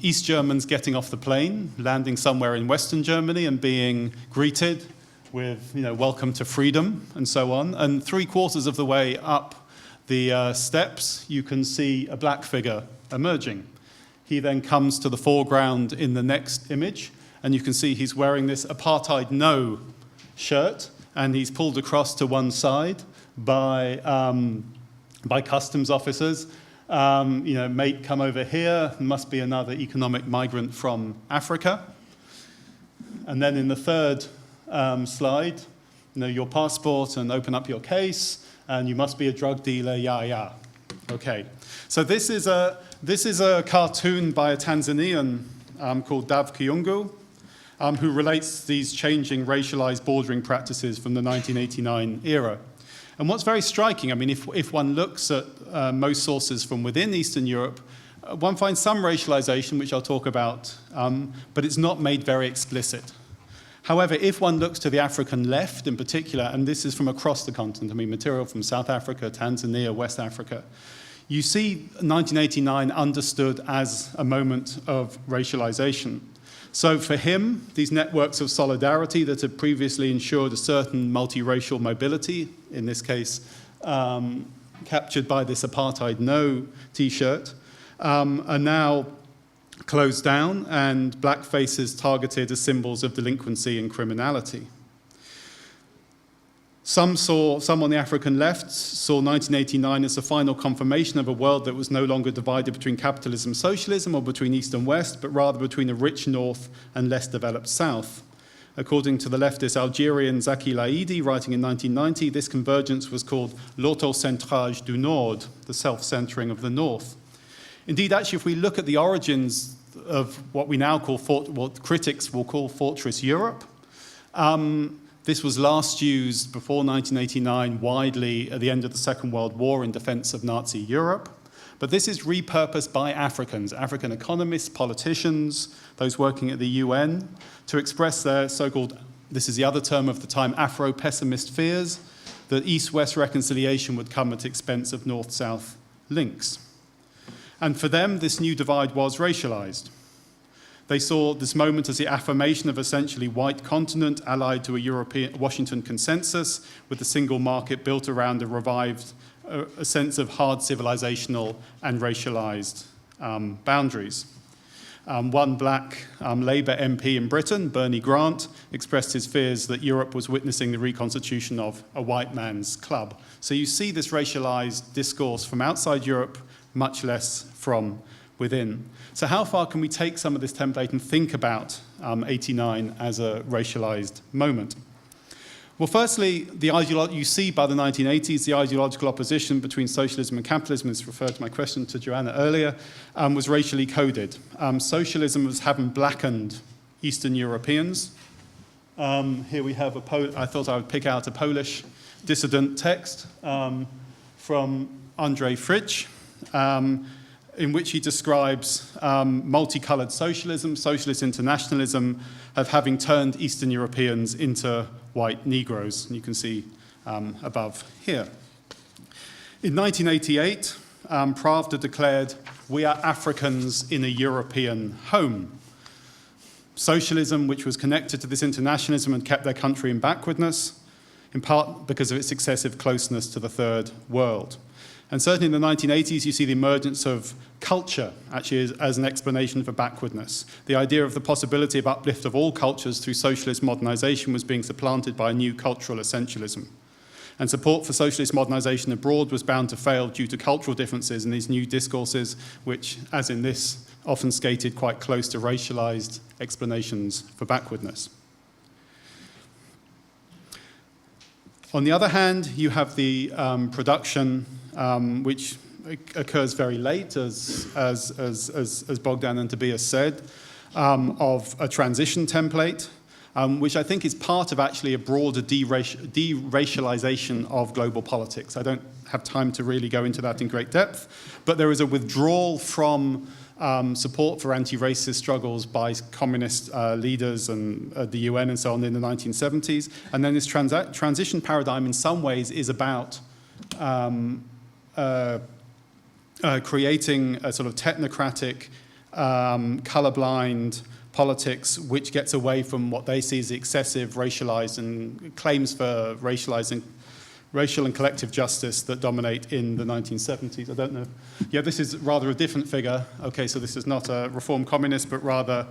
East Germans getting off the plane, landing somewhere in Western Germany and being greeted with, welcome to freedom and so on. And 3/4 of the way up the steps, you can see a black figure emerging. He then comes to the foreground in the next image, and you can see he's wearing this apartheid no shirt, and he's pulled across to one side by customs officers. Mate, come over here. Must be another economic migrant from Africa. And then in the third slide, your passport and open up your case, and you must be a drug dealer. Yeah. Okay. So this is a cartoon by a Tanzanian called Dav Kiyungu, who relates these changing racialized bordering practices from the 1989 era. And what's very striking, if one looks at most sources from within Eastern Europe, one finds some racialization, which I'll talk about, but it's not made very explicit. However, if one looks to the African left in particular, and this is from across the continent, material from South Africa, Tanzania, West Africa, you see 1989 understood as a moment of racialization. So for him, these networks of solidarity that had previously ensured a certain multiracial mobility, in this case captured by this apartheid no t-shirt, are now closed down and black faces targeted as symbols of delinquency and criminality. Some on the African left saw 1989 as the final confirmation of a world that was no longer divided between capitalism and socialism or between East and West, but rather between a rich North and less developed South. According to the leftist Algerian Zaki Laïdi, writing in 1990, this convergence was called l'autocentrage du Nord, the self-centering of the North. Indeed, actually, if we look at the origins of what we now call, what critics will call Fortress Europe, this was last used before 1989 widely at the end of the Second World War in defense of Nazi Europe. But this is repurposed by Africans, African economists, politicians, those working at the UN, to express their so-called, this is the other term of the time, Afro-pessimist fears that East-West reconciliation would come at the expense of North-South links. And for them, this new divide was racialized. They saw this moment as the affirmation of essentially white continent allied to a European Washington consensus with the single market built around a revived a sense of hard civilizational and racialized boundaries. One black Labour MP in Britain, Bernie Grant, expressed his fears that Europe was witnessing the reconstitution of a white man's club. So you see this racialized discourse from outside Europe, much less from within. So how far can we take some of this template and think about 89 as a racialized moment? Well, firstly, you see by the 1980s, the ideological opposition between socialism and capitalism, this referred to my question to Joanna earlier, was racially coded. Socialism was having blackened Eastern Europeans. Here we have I thought I would pick out a Polish dissident text from Andrzej Fritsch, in which he describes multicolored socialism, socialist internationalism, of having turned Eastern Europeans into white Negroes. And you can see above here. In 1988, Pravda declared, "We are Africans in a European home." Socialism, which was connected to this internationalism and kept their country in backwardness, in part because of its excessive closeness to the third world. And certainly in the 1980s, you see the emergence of culture, actually, as an explanation for backwardness. The idea of the possibility of uplift of all cultures through socialist modernization was being supplanted by a new cultural essentialism. And support for socialist modernization abroad was bound to fail due to cultural differences in these new discourses, which, as in this, often skated quite close to racialized explanations for backwardness. On the other hand, you have the production, which occurs very late, as Bogdan and Tobias said, of a transition template, which I think is part of actually a broader deracialization of global politics. I don't have time to really go into that in great depth, but there is a withdrawal from support for anti-racist struggles by communist leaders and the UN and so on in the 1970s. And then this transition paradigm in some ways is about creating a sort of technocratic, colorblind politics which gets away from what they see as excessive racialized and claims for racial and collective justice that dominate in the 1970s. I don't know. Yeah, this is rather a different figure. Okay, so this is not a reform communist, but rather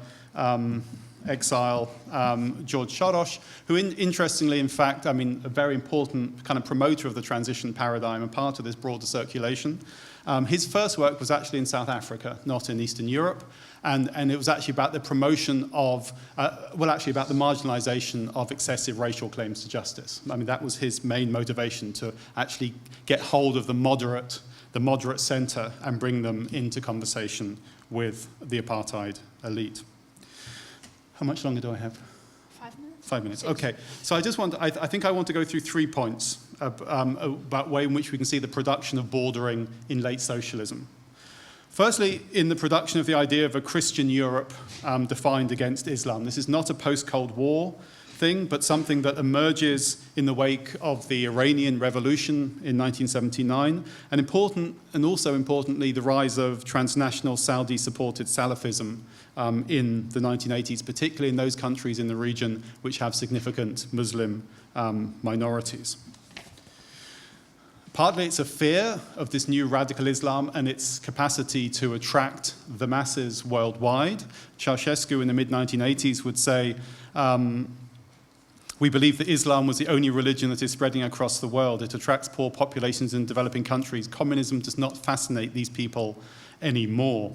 Exile, George Soros, who interestingly, in fact, I mean, a very important kind of promoter of the transition paradigm and part of this broader circulation. His first work was actually in South Africa, not in Eastern Europe. And it was actually about the promotion of, about the marginalization of excessive racial claims to justice. I mean, that was his main motivation, to actually get hold of the moderate center and bring them into conversation with the apartheid elite. How much longer do I have? 5 minutes. 5 minutes, okay. So I think I want to go through 3 points about way in which we can see the production of bordering in late socialism. Firstly, in the production of the idea of a Christian Europe defined against Islam. This is not a post-Cold War thing, but something that emerges in the wake of the Iranian Revolution in 1979, and also importantly, the rise of transnational Saudi-supported Salafism in the 1980s, particularly in those countries in the region which have significant Muslim minorities. Partly it's a fear of this new radical Islam and its capacity to attract the masses worldwide. Ceausescu in the mid-1980s would say, we believe that Islam was the only religion that is spreading across the world. It attracts poor populations in developing countries. Communism does not fascinate these people anymore.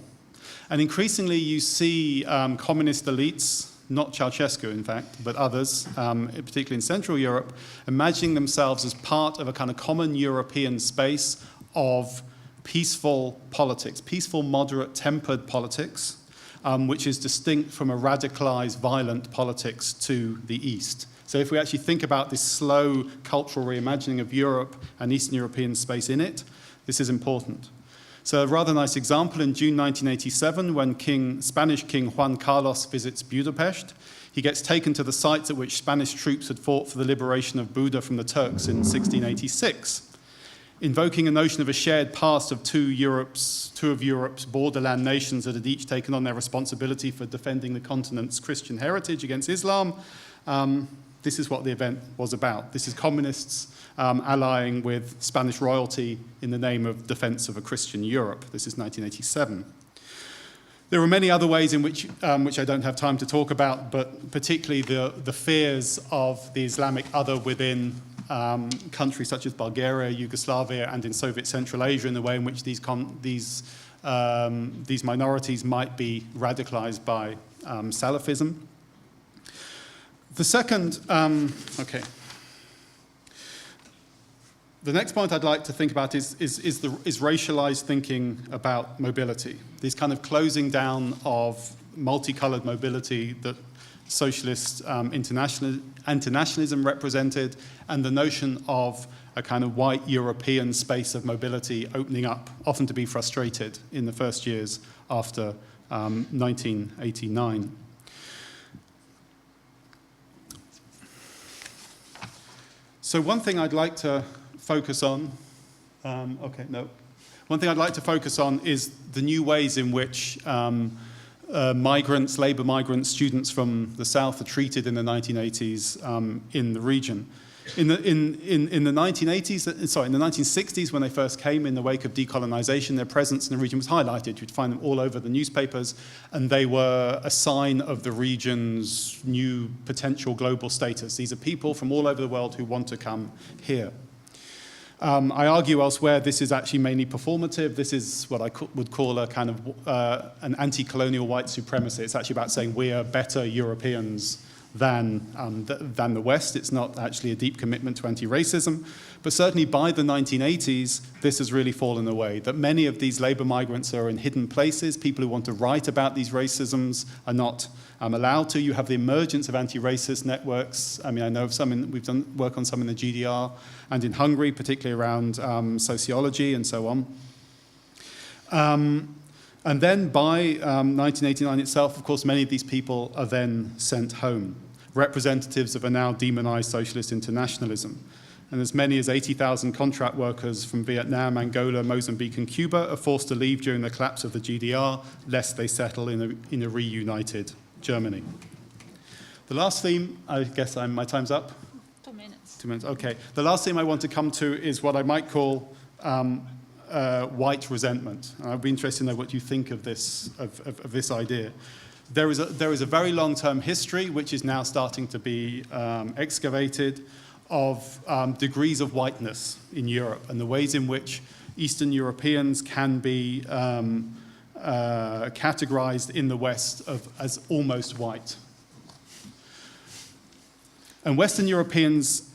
And increasingly you see communist elites, not Ceausescu, in fact, but others, particularly in Central Europe, imagining themselves as part of a kind of common European space of peaceful politics, peaceful, moderate, tempered politics, which is distinct from a radicalized, violent politics to the East. So if we actually think about this slow cultural reimagining of Europe and Eastern European space in it, this is important. So a rather nice example, in June 1987, when Spanish King Juan Carlos visits Budapest, he gets taken to the sites at which Spanish troops had fought for the liberation of Buda from the Turks in 1686. Invoking a notion of a shared past of two of Europe's borderland nations that had each taken on their responsibility for defending the continent's Christian heritage against Islam, this is what the event was about. This is communists allying with Spanish royalty in the name of defense of a Christian Europe. This is 1987. There are many other ways in which I don't have time to talk about, but particularly the fears of the Islamic other within countries such as Bulgaria, Yugoslavia, and in Soviet Central Asia, in the way in which these minorities might be radicalized by Salafism. The second, The next point I'd like to think about is racialized thinking about mobility. This kind of closing down of multicolored mobility that socialist internationalism represented, and the notion of a kind of white European space of mobility opening up, often to be frustrated in the first years after 1989. So one thing I'd like to focus on, one thing I'd like to focus on is the new ways in which migrants, labor migrants, students from the South are treated in the 1980s in the region. In the 1960s, when they first came in the wake of decolonization, their presence in the region was highlighted. You'd find them all over the newspapers, and they were a sign of the region's new potential global status. These are people from all over the world who want to come here. I argue elsewhere this is actually mainly performative. This is what I would call a kind of an anti-colonial white supremacy. It's actually about saying we are better Europeans than the West. It's not actually a deep commitment to anti-racism. But certainly by the 1980s, this has really fallen away, that many of these labor migrants are in hidden places. People who want to write about these racisms are not allowed to. You have the emergence of anti-racist networks. I mean, I know of some, we've done work on some in the GDR and in Hungary, particularly around sociology and so on. And then by 1989 itself, of course, many of these people are then sent home, representatives of a now demonized socialist internationalism. And as many as 80,000 contract workers from Vietnam, Angola, Mozambique, and Cuba are forced to leave during the collapse of the GDR, lest they settle in a reunited Germany. The last theme, I guess my time's up? 2 minutes. 2 minutes, okay. The last theme I want to come to is what I might call white resentment. I'd be interested to know what you think of this idea. There is a very long-term history, which is now starting to be excavated, of degrees of whiteness in Europe and the ways in which Eastern Europeans can be categorized in the West as almost white. And Western Europeans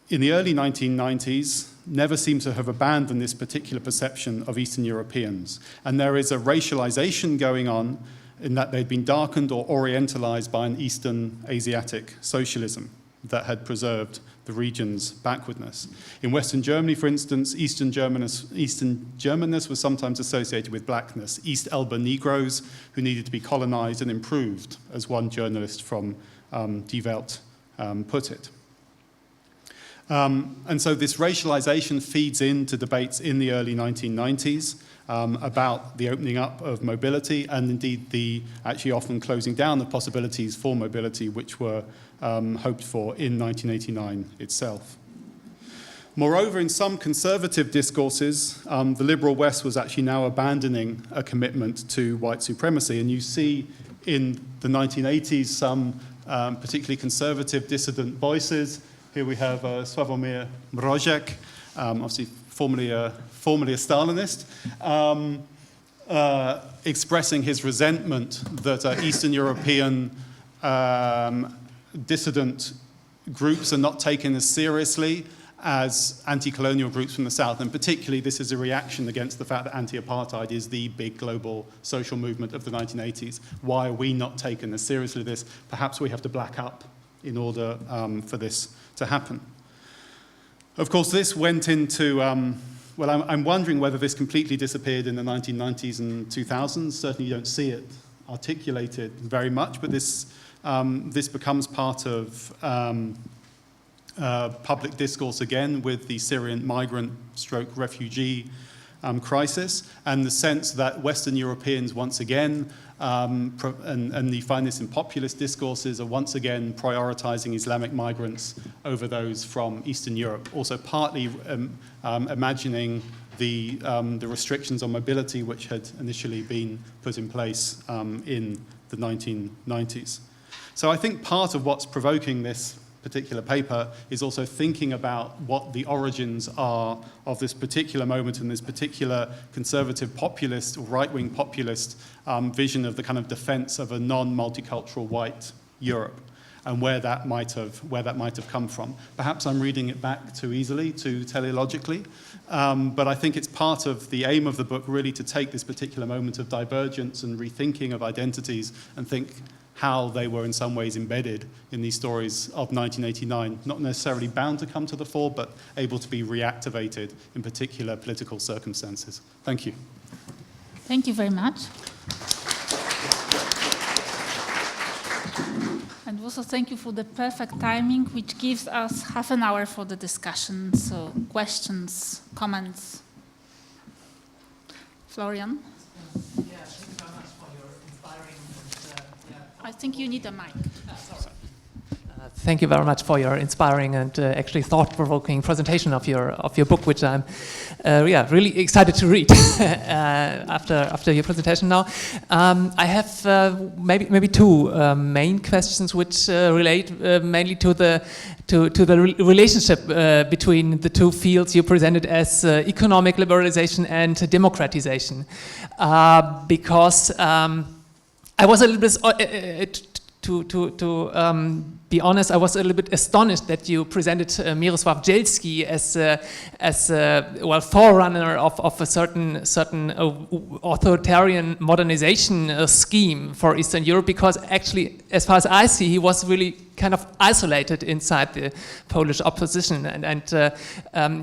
in the early 1990s never seem to have abandoned this particular perception of Eastern Europeans. And there is a racialization going on in that they'd been darkened or orientalized by an Eastern Asiatic socialism that had preserved the region's backwardness. In Western Germany, for instance, Eastern Germanness was sometimes associated with blackness, East Elbe Negroes who needed to be colonized and improved, as one journalist from Die Welt put it. And so this racialization feeds into debates in the early 1990s about the opening up of mobility and indeed the actually often closing down the possibilities for mobility which were hoped for in 1989 itself. Moreover, in some conservative discourses, the liberal West was actually now abandoning a commitment to white supremacy. And you see in the 1980s some particularly conservative dissident voices. Here we have Sławomir Mrożek, obviously formerly a Stalinist, expressing his resentment that Eastern European dissident groups are not taken as seriously as anti-colonial groups from the South. And particularly this is a reaction against the fact that anti-apartheid is the big global social movement of the 1980s. Why are we not taken as seriously as this? Perhaps we have to black up in order for this to happen. Of course, this went into, well, I'm wondering whether this completely disappeared in the 1990s and 2000s. Certainly you don't see it articulated very much, but this becomes part of public discourse again with the Syrian migrant stroke refugee crisis and the sense that Western Europeans once again, and you find this in populist discourses, are once again prioritizing Islamic migrants over those from Eastern Europe. Also partly imagining the restrictions on mobility which had initially been put in place in the 1990s. So I think part of what's provoking this particular paper is also thinking about what the origins are of this particular moment and this particular conservative populist or right-wing populist vision of the kind of defense of a non-multicultural white Europe and where that might have come from. Perhaps I'm reading it back too easily, too teleologically, but I think it's part of the aim of the book really to take this particular moment of divergence and rethinking of identities and think how they were in some ways embedded in these stories of 1989, not necessarily bound to come to the fore, but able to be reactivated in particular political circumstances. Thank you. Thank you very much. And also thank you for the perfect timing, which gives us half an hour for the discussion. So questions, comments. Florian? I think you need a mic. Thank you very much for your inspiring and actually thought-provoking presentation of your book, which I'm really excited to read after your presentation. Now, I have maybe two main questions which relate mainly to the relationship between the two fields you presented as economic liberalization and democratization, because I was a little bit, be honest, I was a little bit astonished that you presented Miroslav Zakrzewski as well, forerunner of a certain authoritarian modernization scheme for Eastern Europe, because actually, as far as I see, he was really kind of isolated inside the Polish opposition, and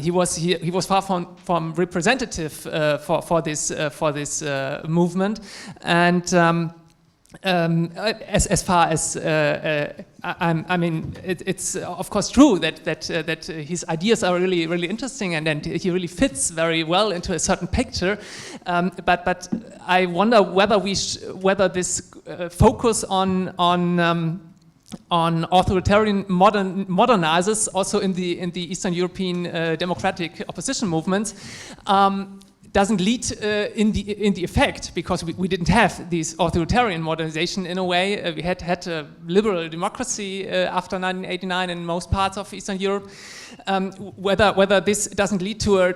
he was far from representative for this movement, and. As far as I mean, it's of course true that his ideas are really interesting, and he really fits very well into a certain picture. But I wonder whether this focus on authoritarian modernizers also in the Eastern European democratic opposition movements. Doesn't lead in the effect, because we didn't have this authoritarian modernization in a way. We had a liberal democracy after 1989 in most parts of Eastern Europe. Whether this doesn't lead to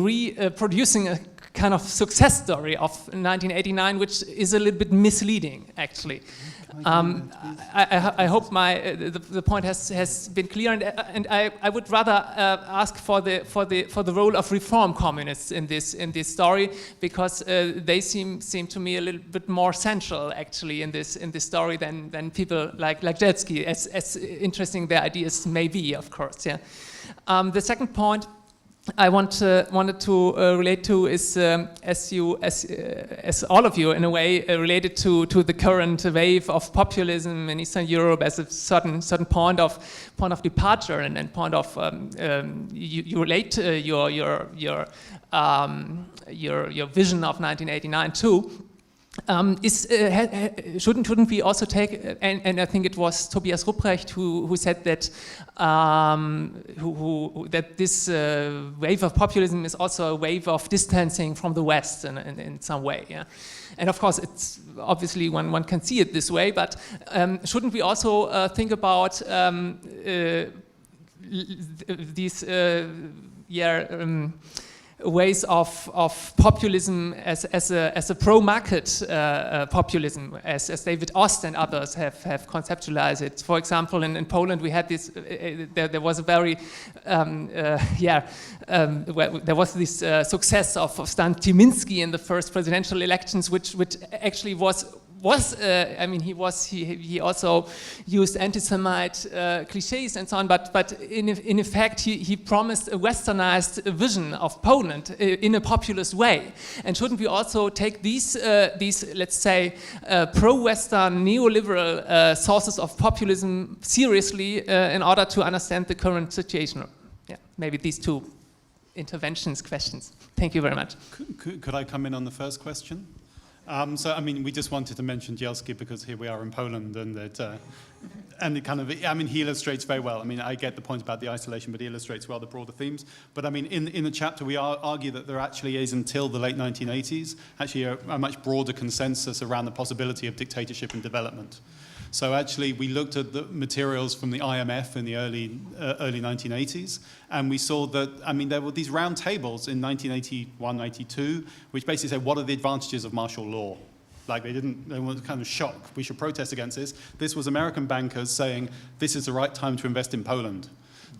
reproducing a kind of success story of 1989, which is a little bit misleading, actually. I hope the point has been clear, and I would rather ask for the role of reform communists in this story, because they seem to me a little bit more central actually in this story than people like Zakrzewski, as interesting their ideas may be, of course. Yeah. The second point I wanted to relate to is, as all of you in a way related to the current wave of populism in Eastern Europe as a certain point of departure and point of you relate your vision of 1989 too. Shouldn't we also take, and I think it was Tobias Rupprecht who said that that this wave of populism is also a wave of distancing from the West in some way, yeah. And of course, it's obviously one can see it this way, but shouldn't we also think about these ways of populism as a pro-market populism, as David Ost and others have conceptualized it. For example, in Poland we had this. There was a very there was this success of Stan Tymiński in the first presidential elections, which actually was I mean, he also used anti-Semite cliches and so on, but in effect he promised a westernized vision of Poland in a populist way. And shouldn't we also take these let's say pro-Western neoliberal sources of populism seriously in order to understand the current situation? Yeah, maybe these two questions. Thank you very much. Could I come in on the first question? So, I mean, we just wanted to mention Zakrzewski because here we are in Poland, and it kind of, I mean, he illustrates very well. I mean, I get the point about the isolation, but he illustrates well the broader themes. But I mean, in the chapter, we argue that there actually is, until the late 1980s, actually a much broader consensus around the possibility of dictatorship and development. So actually, we looked at the materials from the IMF in the early 1980s, and we saw that, I mean, there were these round tables in 1981, 92, which basically said, what are the advantages of martial law? Like they were kind of shocked. We should protest against this. This was American bankers saying, this is the right time to invest in Poland.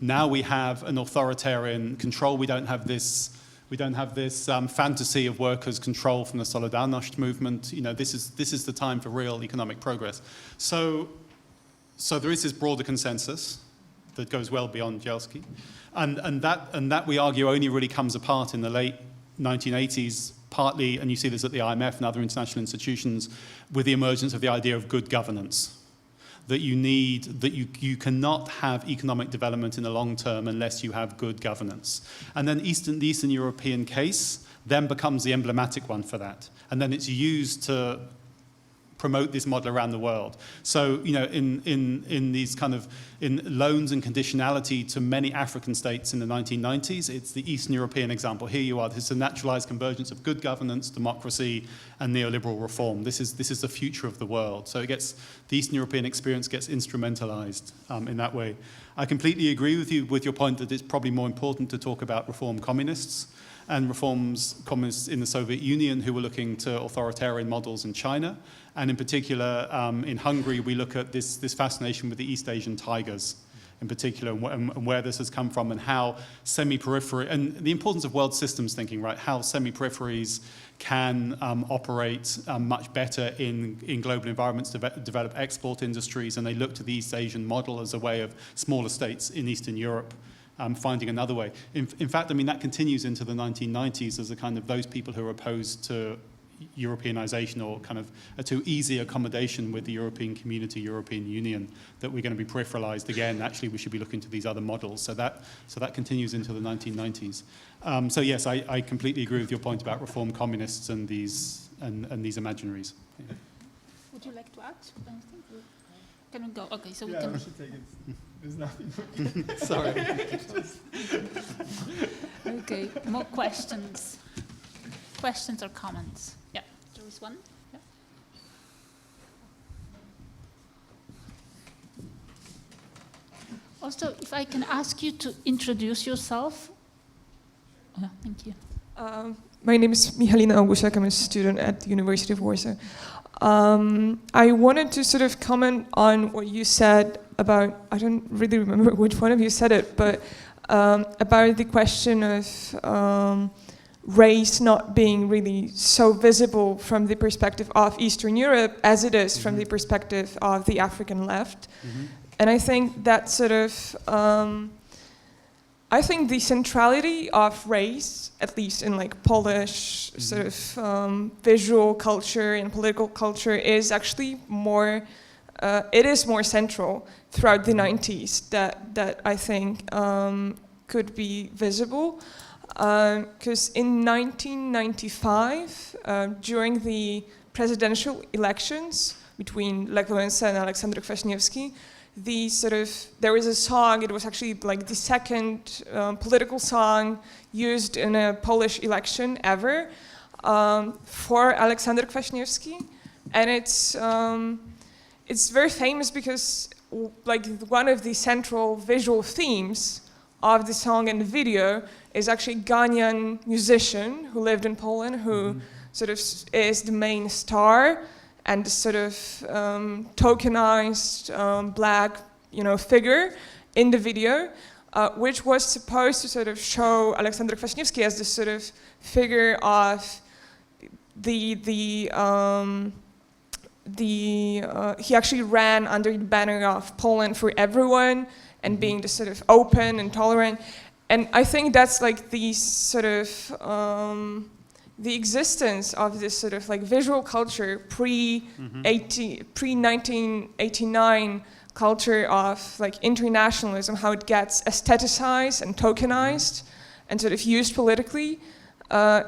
Now we have an authoritarian control. We don't have this fantasy of workers' control from the Solidarność movement. You know, this is the time for real economic progress. So there is this broader consensus that goes well beyond Zakrzewski, and that we argue only really comes apart in the late 1980s, partly, and you see this at the IMF and other international institutions, with the emergence of the idea of good governance. That you cannot have economic development in the long term unless you have good governance. And then the Eastern European case then becomes the emblematic one for that. And then it's used to promote this model around the world. So, you know, in these kind of, in loans and conditionality to many African states in the 1990s, it's the Eastern European example. Here you are, this is a naturalized convergence of good governance, democracy, and neoliberal reform. This is the future of the world. So the Eastern European experience gets instrumentalized in that way. I completely agree with you with your point that it's probably more important to talk about reform communists. and reforms communists in the Soviet Union who were looking to authoritarian models in China. And in particular, in Hungary, we look at this fascination with the East Asian tigers in particular, and where this has come from, and how semi-periphery, and the importance of world systems thinking, right? How semi-peripheries can operate much better in global environments, develop export industries, and they look to the East Asian model as a way of smaller states in Eastern Europe finding another way. In fact, I mean, that continues into the 1990s as a kind of those people who are opposed to Europeanization or kind of a too easy accommodation with the European community, European Union, that we're going to be peripheralized again. Actually, we should be looking to these other models. So that continues into the 1990s. So yes, I completely agree with your point about reform communists and these imaginaries. Yeah. Would you like to add anything? Can we go? Okay, so yeah, we can. We should take it. There's nothing. Sorry. Okay, more questions. Questions or comments? Yeah, there is one. Yeah. Also, if I can ask you to introduce yourself. Yeah, thank you. My name is Michalina Augusiak. I'm a student at the University of Warsaw. I wanted to sort of comment on what you said about, I don't really remember which one of you said it, but about the question of race not being really so visible from the perspective of Eastern Europe as it is from the perspective of the African left. And I think that sort of, I think the centrality of race, at least in like Polish sort of visual culture and political culture, is actually more, it is more central throughout the 90s that I think could be visible. Because in 1995, during the presidential elections between Lech Wałęsa and Aleksander Kwaśniewski, there was a song, it was actually like the second political song used in a Polish election ever for Aleksander Kwaśniewski. And it's very famous because like one of the central visual themes of the song and the video is actually Ghanaian musician who lived in Poland, who sort of is the main star and the sort of tokenized black, figure in the video, which was supposed to sort of show Aleksander Kwaśniewski as this sort of figure of he actually ran under the banner of Poland for everyone and being the sort of open and tolerant. And I think that's like the sort of the existence of this sort of like visual culture pre-1989 culture of like internationalism, how it gets aestheticized and tokenized and sort of used politically,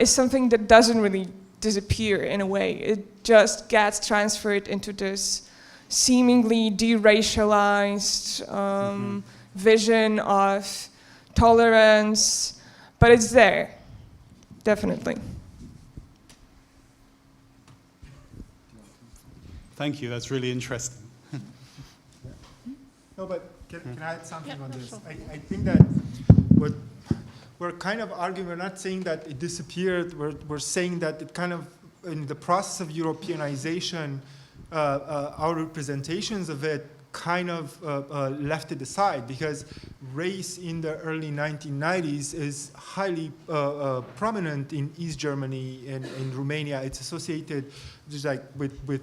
is something that doesn't really disappear in a way. It just gets transferred into this seemingly deracialized vision of tolerance, but it's there, definitely. Thank you, that's really interesting. No, but can I add something on this? Sure. I think that what we're kind of arguing, we're not saying that it disappeared, we're saying that it kind of, in the process of Europeanization, our representations of it kind of left it aside, because race in the early 1990s is highly prominent in East Germany and in Romania. It's associated just like with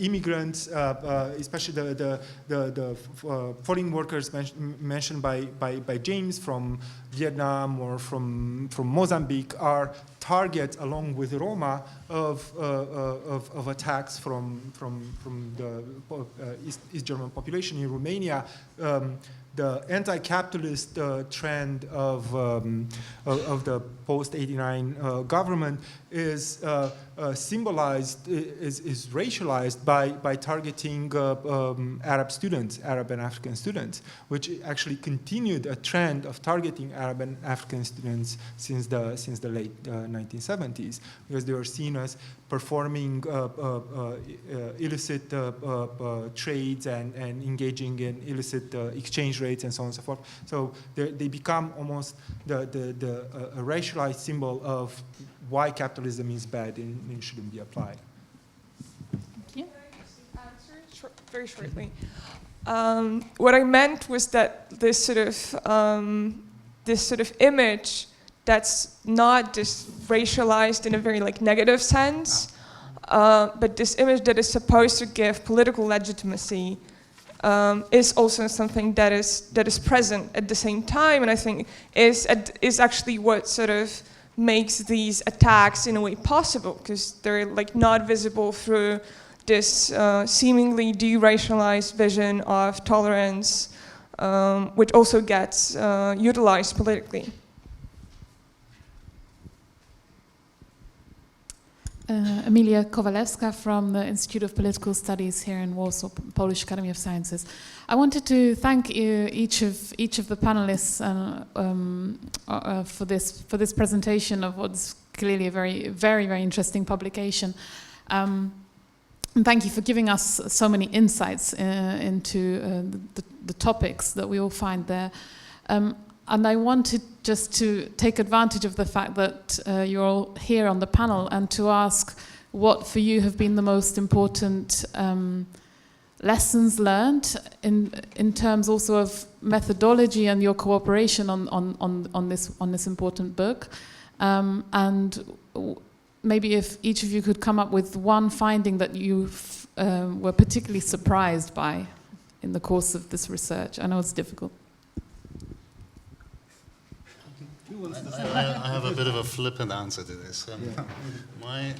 immigrants, especially the foreign workers mentioned by James from Vietnam or from Mozambique are targets, along with Roma, of attacks from the East German population in Romania. The anti-capitalist trend of the post-89 government is symbolized, is racialized by targeting Arab students, Arab and African students, which actually continued a trend of targeting Arab and African students since the late 1970s, because they were seen as performing illicit trades and engaging in illicit exchange rates and so on and so forth. So they become almost a racialized symbol of why capitalism is bad and shouldn't be applied. Thank you. Very shortly. What I meant was that this sort of image that's not just racialized in a very negative sense, but this image that is supposed to give political legitimacy is also something that is present at the same time, and I think is actually what sort of makes these attacks in a way possible, because they're not visible through this seemingly de-racialized vision of tolerance, which also gets utilized politically. Emilia Kowalewska from the Institute of Political Studies here in Warsaw, Polish Academy of Sciences. I wanted to thank each of the panelists for this presentation of what's clearly a very interesting publication. And thank you for giving us so many insights into the topics that we all find there. And I wanted just to take advantage of the fact that you're all here on the panel and to ask what for you have been the most important lessons learned in terms also of methodology and your cooperation on this important book. And maybe if each of you could come up with one finding that you were particularly surprised by in the course of this research. I know it's difficult. I have a bit of a flippant answer to this. My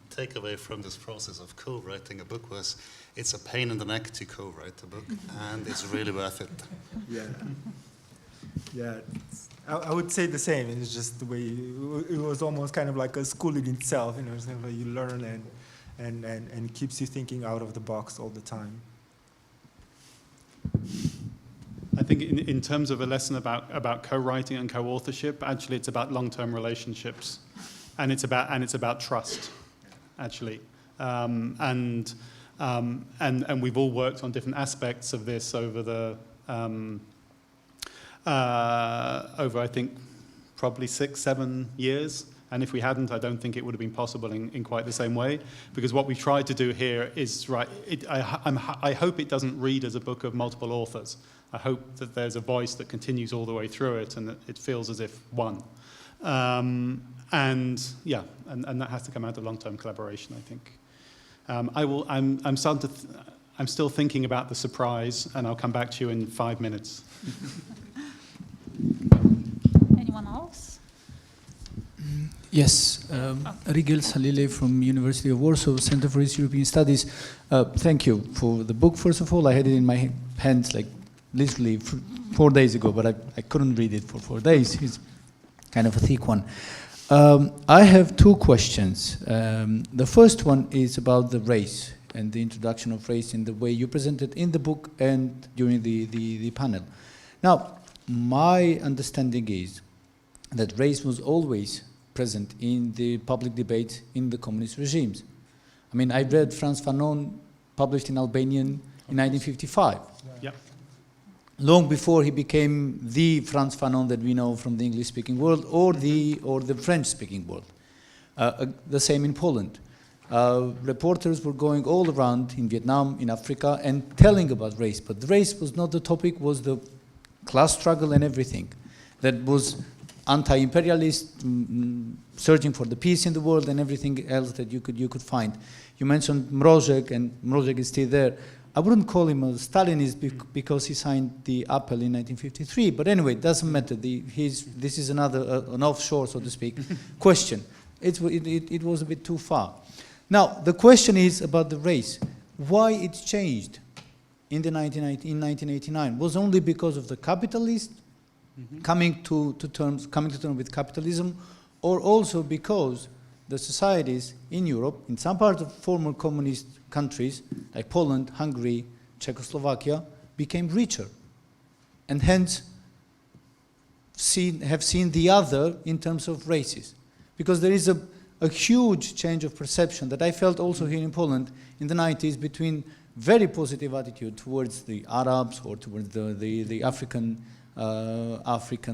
takeaway from this process of co-writing a book was it's a pain in the neck to co-write a book, and it's really worth it. Yeah. I would say the same. It's just the way it was almost kind of like a school in itself. It's kind of like you learn and keeps you thinking out of the box all the time. I think in terms of a lesson about co-writing and co-authorship, actually it's about long-term relationships, and it's about trust, actually, and we've all worked on different aspects of this over I think probably 6-7 years. And if we hadn't, I don't think it would have been possible in quite the same way, because what we tried to do here is I hope it doesn't read as a book of multiple authors. I hope that there's a voice that continues all the way through it, and that it feels as if one. And that has to come out of long-term collaboration, I think. I'm still thinking about the surprise, and I'll come back to you in 5 minutes. Anyone else? Yes, Rigel Salile from University of Warsaw, Center for East European Studies. Thank you for the book, first of all. I had it in my hands literally 4 days ago, but I couldn't read it for 4 days. It's kind of a thick one. I have 2 questions. The first one is about the race and the introduction of race in the way you presented in the book and during the panel. Now, my understanding is that race was always present in the public debate in the communist regimes. I mean, I read Frans Fanon, published in Albanian in 1955. Yeah. Long before he became the Frans Fanon that we know from the English-speaking world or the French-speaking world. The same in Poland. Reporters were going all around in Vietnam, in Africa, and telling about race. But the race was not the topic, was the class struggle and everything. That was anti-imperialist, searching for the peace in the world and everything else that you could find. You mentioned Mrożek, and Mrożek is still there. I wouldn't call him a Stalinist because he signed the Appel in 1953, but anyway, it doesn't matter. This is an offshore, so to speak, question. It was a bit too far. Now, the question is about the race. Why it changed in 1989 was only because of the capitalists coming to terms with capitalism, or also because the societies in Europe, in some parts of former communist countries, like Poland, Hungary, Czechoslovakia, became richer, and hence have seen the other in terms of races. Because there is a huge change of perception that I felt also here in Poland in the 90s between very positive attitude towards the Arabs or towards the African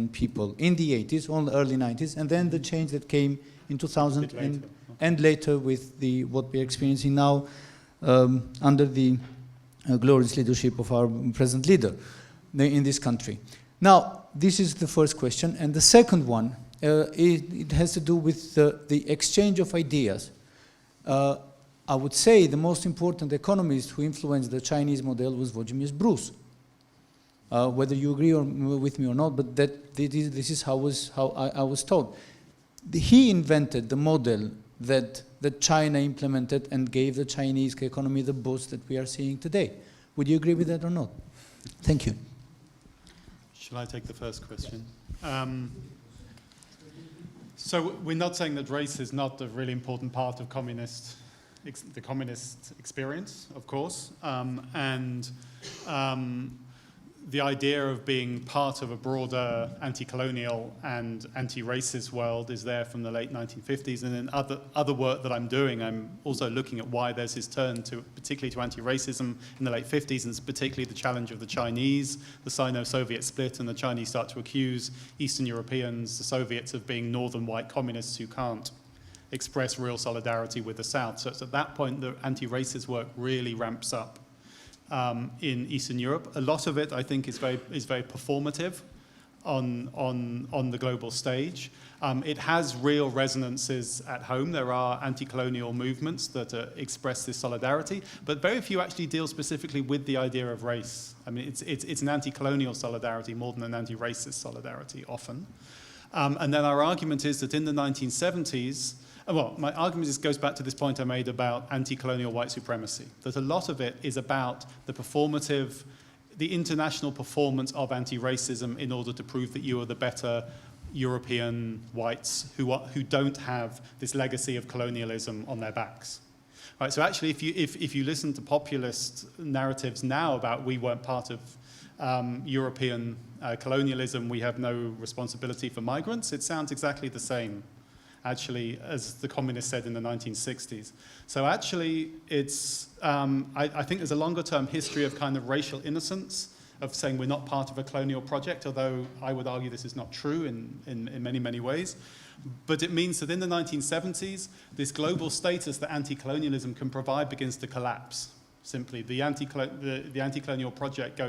people in the 80s, on the early 90s, and then the change that came in 2000 and later with what we're experiencing now under the glorious leadership of our present leader in this country. Now, this is the first question, and the second one, it has to do with the exchange of ideas. I would say the most important economist who influenced the Chinese model was Włodzimierz Bruce. Whether you agree with me or not, but this is how I was taught. He invented the model that China implemented and gave the Chinese economy the boost that we are seeing today. Would you agree with that or not? Thank you. Shall I take the first question? So we're not saying that race is not a really important part of the communist experience, of course, and the idea of being part of a broader anti-colonial and anti-racist world is there from the late 1950s, and in other work that I'm doing, I'm also looking at why there's this turn particularly to anti-racism in the late 50s, and it's particularly the challenge of the Chinese, the Sino-Soviet split, and the Chinese start to accuse Eastern Europeans, the Soviets, of being northern white communists who can't express real solidarity with the South. So it's at that point that anti-racist work really ramps up in Eastern Europe. A lot of it, I think, is very performative on the global stage. It has real resonances at home. There are anti-colonial movements that express this solidarity, but very few actually deal specifically with the idea of race. I mean, it's an anti-colonial solidarity more than an anti-racist solidarity often. And then our argument is that in the 1970s, well, my argument goes back to this point I made about anti-colonial white supremacy, that a lot of it is about the international performance of anti-racism in order to prove that you are the better European whites who don't have this legacy of colonialism on their backs. Right, so actually, if you listen to populist narratives now about we weren't part of European colonialism, we have no responsibility for migrants, it sounds exactly the same, actually, as the communists said in the 1960s. So actually, I think there's a longer-term history of kind of racial innocence, of saying we're not part of a colonial project, although I would argue this is not true in many, many ways. But it means that in the 1970s, this global status that anti-colonialism can provide begins to collapse. Simply, the anti-colonial project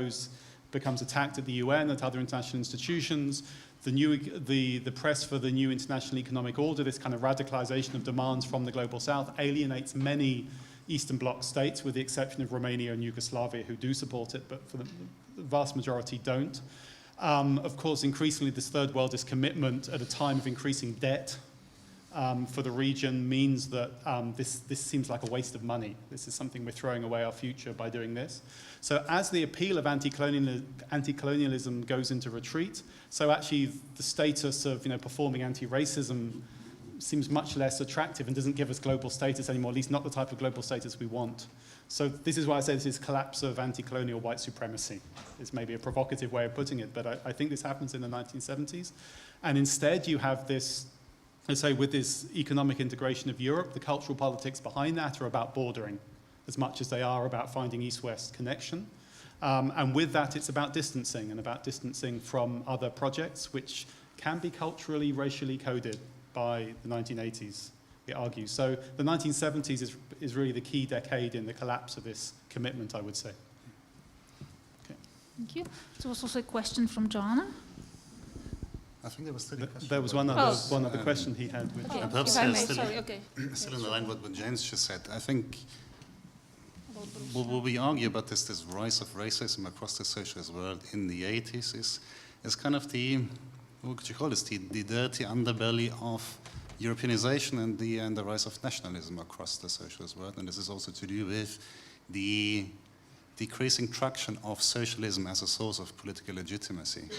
becomes attacked at the UN, at other international institutions. The press for the new international economic order, this kind of radicalization of demands from the global south, alienates many Eastern Bloc states, with the exception of Romania and Yugoslavia, who do support it, but for the vast majority don't. Of course, increasingly, this third worldist commitment at a time of increasing debt for the region means that this seems like a waste of money. This is something we're throwing away our future by doing this. So as the appeal of anti-colonialism goes into retreat, so actually the status of performing anti-racism seems much less attractive and doesn't give us global status anymore, at least not the type of global status we want. So this is why I say this is collapse of anti-colonial white supremacy. It's maybe a provocative way of putting it, but I think this happens in the 1970s. And instead you have this, let's say, with this economic integration of Europe, the cultural politics behind that are about bordering as much as they are about finding East-West connection. And with that, it's about distancing from other projects which can be culturally, racially coded by the 1980s, it argues. So the 1970s is really the key decade in the collapse of this commitment, I would say. Okay. Thank you. There was also a question from Joanna. I think there was still a question. There was one other question he had. Which Oh, perhaps if I may, still- sorry, okay. Still in the line what James just said, I think what we argue about this rise of racism across the socialist world in the 80s is kind of what could you call this, the dirty underbelly of Europeanization and the rise of nationalism across the socialist world. And this is also to do with the decreasing traction of socialism as a source of political legitimacy.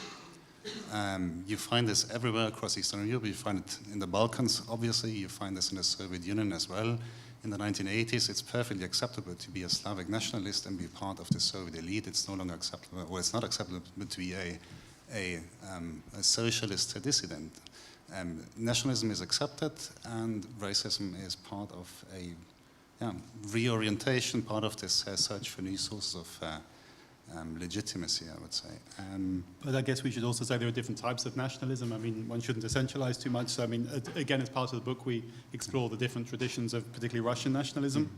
You find this everywhere across Eastern Europe. You find it in the Balkans, obviously. You find this in the Soviet Union as well. In the 1980s, it's perfectly acceptable to be a Slavic nationalist and be part of the Soviet elite. It's no longer acceptable, or it's not acceptable to be a socialist dissident. Nationalism is accepted, and racism is part of a reorientation, part of this search for new sources of legitimacy, I would say. But I guess we should also say there are different types of nationalism. I mean, one shouldn't essentialize too much. So, I mean, again, as part of the book, we explore the different traditions of particularly Russian nationalism.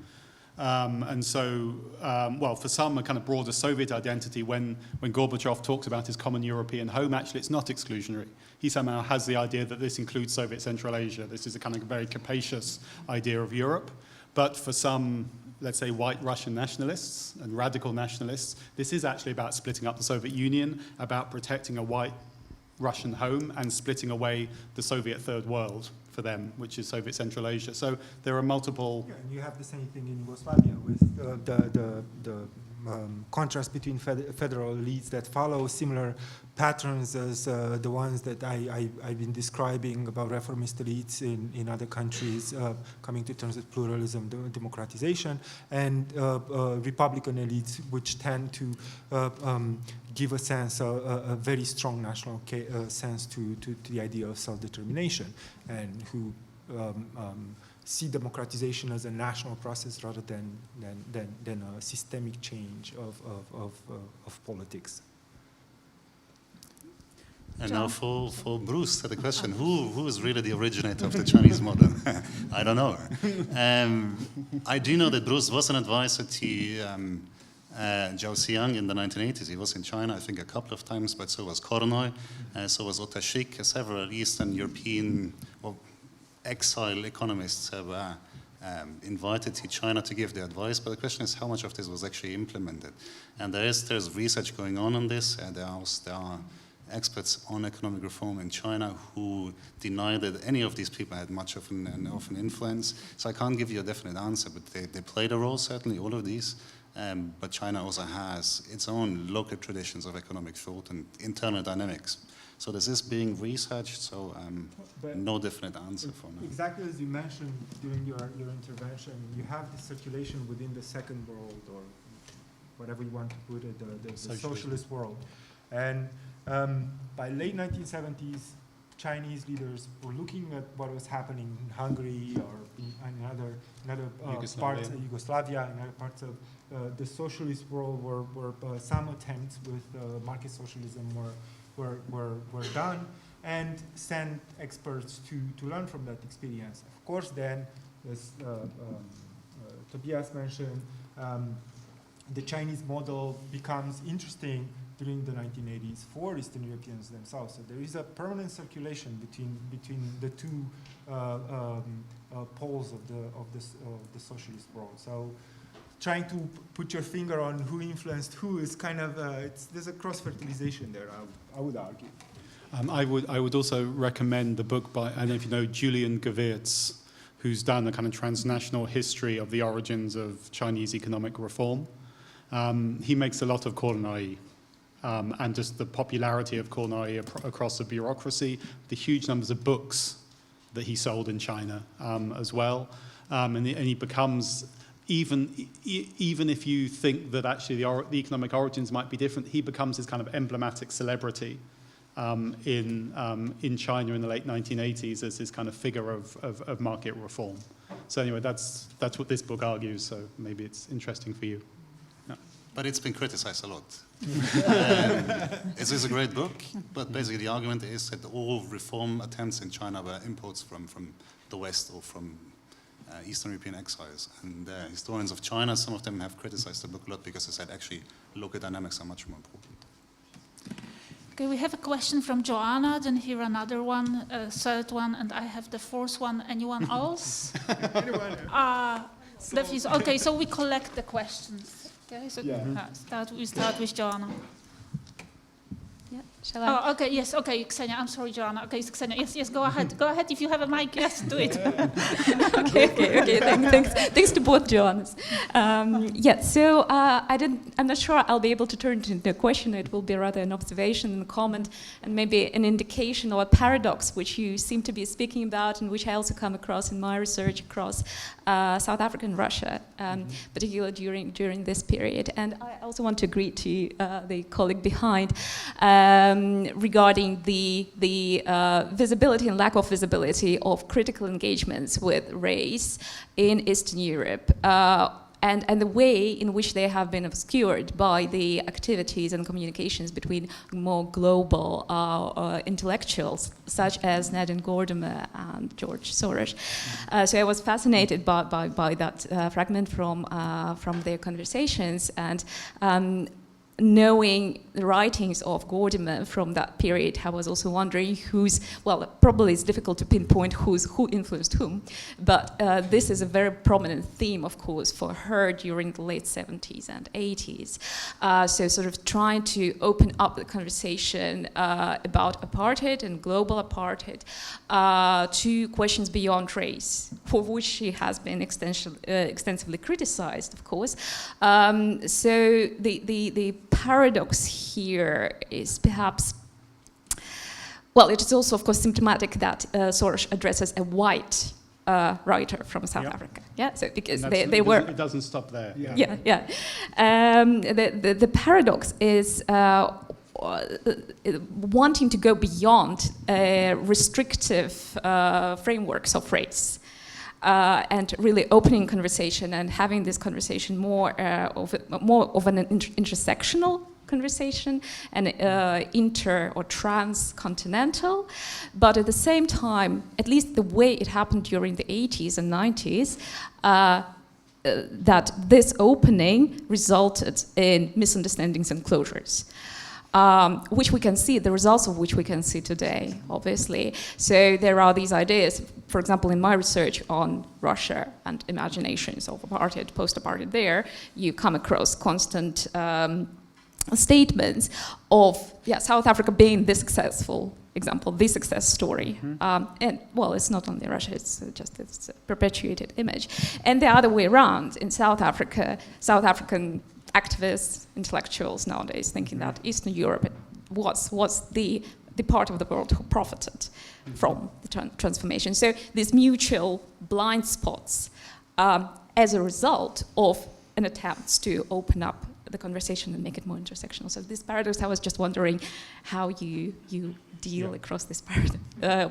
And so, well, for some, a kind of broader Soviet identity, when Gorbachev talks about his common European home, actually it's not exclusionary. He somehow has the idea that this includes Soviet Central Asia. This is a kind of very capacious idea of Europe. But for some, let's say, white Russian nationalists and radical nationalists, this is actually about splitting up the Soviet Union, about protecting a white Russian home and splitting away the Soviet Third World for them, which is Soviet Central Asia. So there are multiple... Yeah, and you have the same thing in Yugoslavia with the contrast between federal elites that follow similar patterns as the ones that I've been describing about reformist elites in other countries, coming to terms with pluralism, democratization, and Republican elites, which tend to give a sense, a very strong national sense to the idea of self-determination, and who see democratization as a national process rather than a systemic change of politics. And now for Bruce, the question, who is really the originator of the Chinese model? I don't know. I do know that Bruce was an advisor to Zhao Ziyang in the 1980s. He was in China, I think, a couple of times, but so was Kornoy, so was Otashik, several Eastern European exile economists were invited to China to give their advice, but the question is how much of this was actually implemented. And there's research going on this. There are experts on economic reform in China who deny that any of these people had much of an influence. So I can't give you a definite answer, but they played a role, certainly, all of these. But China also has its own local traditions of economic thought and internal dynamics. So this is being researched, so no definite answer for now. Exactly as you mentioned during your intervention, you have this circulation within the second world, or whatever you want to put it, the socialist world. And by late 1970s, Chinese leaders were looking at what was happening in Hungary or in other parts of Yugoslavia, in other parts of the socialist world, where some attempts with market socialism were done, and sent experts to learn from that experience. Of course, then, as Tobias mentioned, the Chinese model becomes interesting during the 1980s for Eastern Europeans themselves. So there is a permanent circulation between the two poles of the socialist world. So trying to put your finger on who influenced who is kind of there's a cross-fertilization there, I would argue. I would also recommend the book by, I don't know if you know, Julian Gewirtz, who's done a kind of transnational history of the origins of Chinese economic reform. He makes a lot of Kornai, and just the popularity of Kornai across the bureaucracy, the huge numbers of books that he sold in China as well. And he becomes, even if you think that actually the economic origins might be different, he becomes this kind of emblematic celebrity in China in the late 1980s as this kind of figure of market reform. So anyway, that's what this book argues, so maybe it's interesting for you. Yeah. But it's been criticized a lot. It is a great book, but basically the argument is that all reform attempts in China were imports from the West or from Eastern European exiles. And historians of China, some of them have criticized the book a lot because they said actually local dynamics are much more important. Okay, we have a question from Joanna, then here another one, a third one, and I have the fourth one. Anyone else? Okay, so we collect the questions. Okay, so yeah. we start with Joanna. Yeah. Shall I? Oh, okay, yes, okay, Ksenia, I'm sorry, Joanna. Okay, Ksenia, yes, go ahead. Go ahead, if you have a mic, yes, do it. Okay. Thanks to both Joannas. So I'm not sure I'll be able to turn it into a question. It will be rather an observation and a comment, and maybe an indication or a paradox, which you seem to be speaking about, and which I also come across in my research across South Africa and Russia, particularly during this period. And I also want to agree to the colleague behind regarding the visibility and lack of visibility of critical engagements with race in Eastern Europe. And the way in which they have been obscured by the activities and communications between more global intellectuals, such as Nadine Gordimer and George Soros. So I was fascinated by that fragment from their conversations, and knowing the writings of Gordimer from that period, I was also wondering probably it's difficult to pinpoint who influenced whom, but this is a very prominent theme, of course, for her during the late 70s and 80s. So sort of trying to open up the conversation about apartheid and global apartheid to questions beyond race, for which she has been extensively criticized, of course. So the paradox here is perhaps, well, it is also, of course, symptomatic that Soros addresses a white writer from South Africa. Yeah, so because they were. It doesn't stop there. Yeah. The paradox is wanting to go beyond restrictive frameworks of race. And really opening conversation and having this conversation more of an intersectional conversation and inter or transcontinental, but at the same time, at least the way it happened during the 80s and 90s, that this opening resulted in misunderstandings and closures. Which we can see, the results of which we can see today, obviously. So there are these ideas, for example, in my research on Russia and imaginations of apartheid, post-apartheid there, you come across constant statements of South Africa being the successful example, the success story. And well, it's not only Russia, it's a perpetuated image. And the other way around, in South Africa, South African activists, intellectuals nowadays thinking that Eastern Europe was the part of the world who profited from the transformation. So these mutual blind spots as a result of an attempt to open up the conversation and make it more intersectional. So this paradox, I was just wondering how you deal across this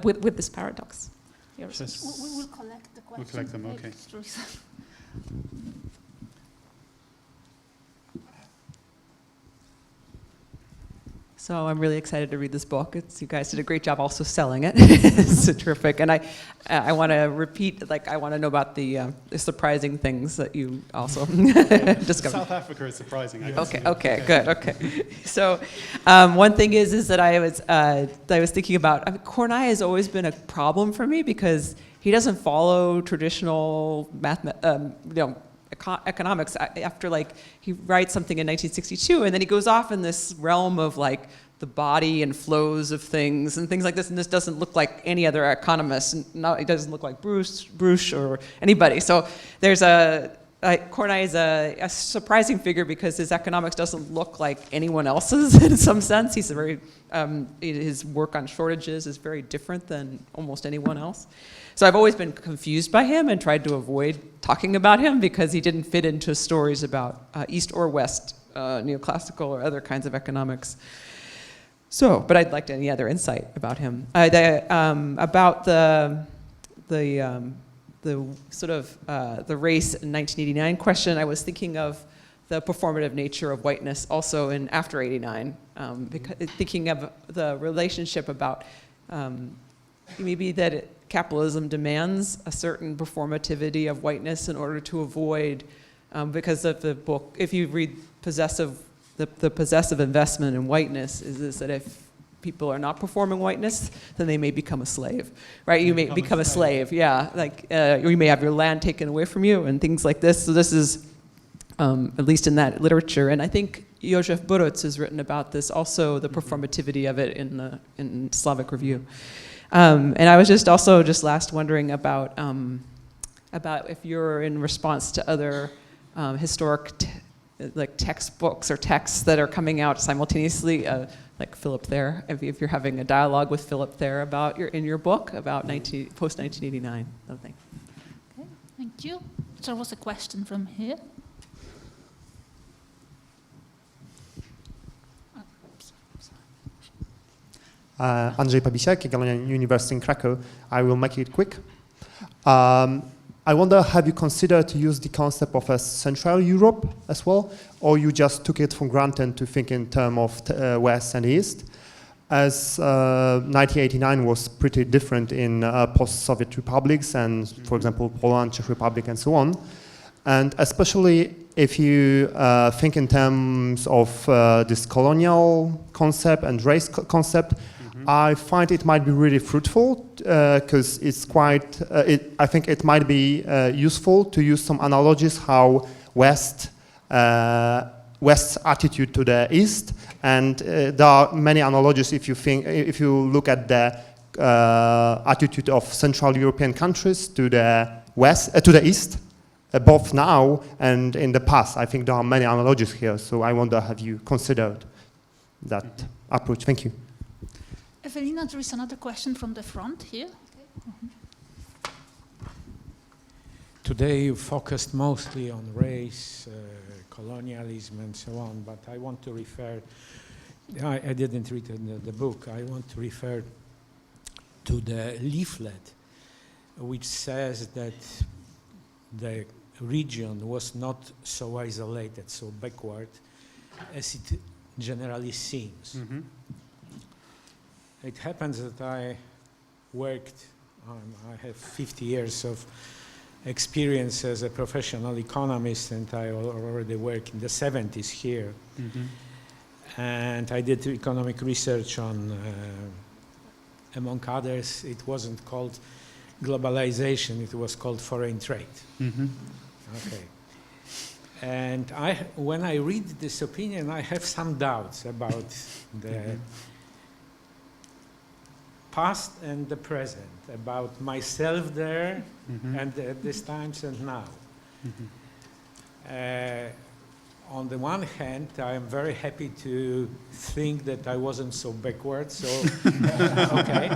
with this paradox. We will collect the questions. We'll collect them, okay. So I'm really excited to read this book. You guys did a great job also selling it. It's terrific. And I want to repeat, I want to know about the surprising things that you also discovered. South Africa is surprising, I guess. Okay, good, okay. So one thing is that I was thinking about, Kornai has always been a problem for me because he doesn't follow traditional economics. After he writes something in 1962 and then he goes off in this realm of the body and flows of things and things like this, and this doesn't look like any other economist. It doesn't look like Bruce or anybody. So there's Kornai is a surprising figure because his economics doesn't look like anyone else's in some sense. He's his work on shortages is very different than almost anyone else. So I've always been confused by him and tried to avoid talking about him because he didn't fit into stories about East or West, neoclassical or other kinds of economics. So, but I'd like any other insight about him. About the sort of the race in 1989 question, I was thinking of the performative nature of whiteness also in after 89, thinking of the relationship about maybe that capitalism demands a certain performativity of whiteness in order to avoid, because of the book, if you read the possessive investment in whiteness is that if people are not performing whiteness, then they may become a slave, right? You may become a slave, yeah. Or you may have your land taken away from you and things like this. So this is at least in that literature. And I think Józef Burutz has written about this also, the performativity of it in Slavic Review. And I was just last wondering about if you're in response to other historic like textbooks or texts that are coming out simultaneously, like Philip Thayer, if you're having a dialogue with Philip Thayer about in your book about post-1989. Oh, thank you. Okay, thank you. There was a question from here. Andrzej Pabisiak, Jagiellonian University in Krakow. I will make it quick. I wonder, have you considered to use the concept of a Central Europe as well, or you just took it for granted to think in terms of West and East? As 1989 was pretty different in post-Soviet republics and, for example, Poland, Czech Republic, and so on. And especially if you think in terms of this colonial concept and race concept, I find it might be really fruitful because it's quite, I think it might be useful to use some analogies how West's attitude to the East, and there are many analogies if you look at the attitude of Central European countries to the West, to the East, both now and in the past. I think there are many analogies here, so I wonder, have you considered that approach? Thank you. Evelina, there is another question from the front here. Today you focused mostly on race, colonialism and so on, but I want to refer, I didn't read the book, I want to refer to the leaflet which says that the region was not so isolated, so backward as it generally seems. It happens that I worked, I have 50 years of experience as a professional economist, and I already worked in the 70s here. And I did economic research on, among others, it wasn't called globalization, it was called foreign trade. Okay. And when I read this opinion, I have some doubts about the past and the present, about myself there and at these times and now. On the one hand, I am very happy to think that I wasn't so backward, so okay.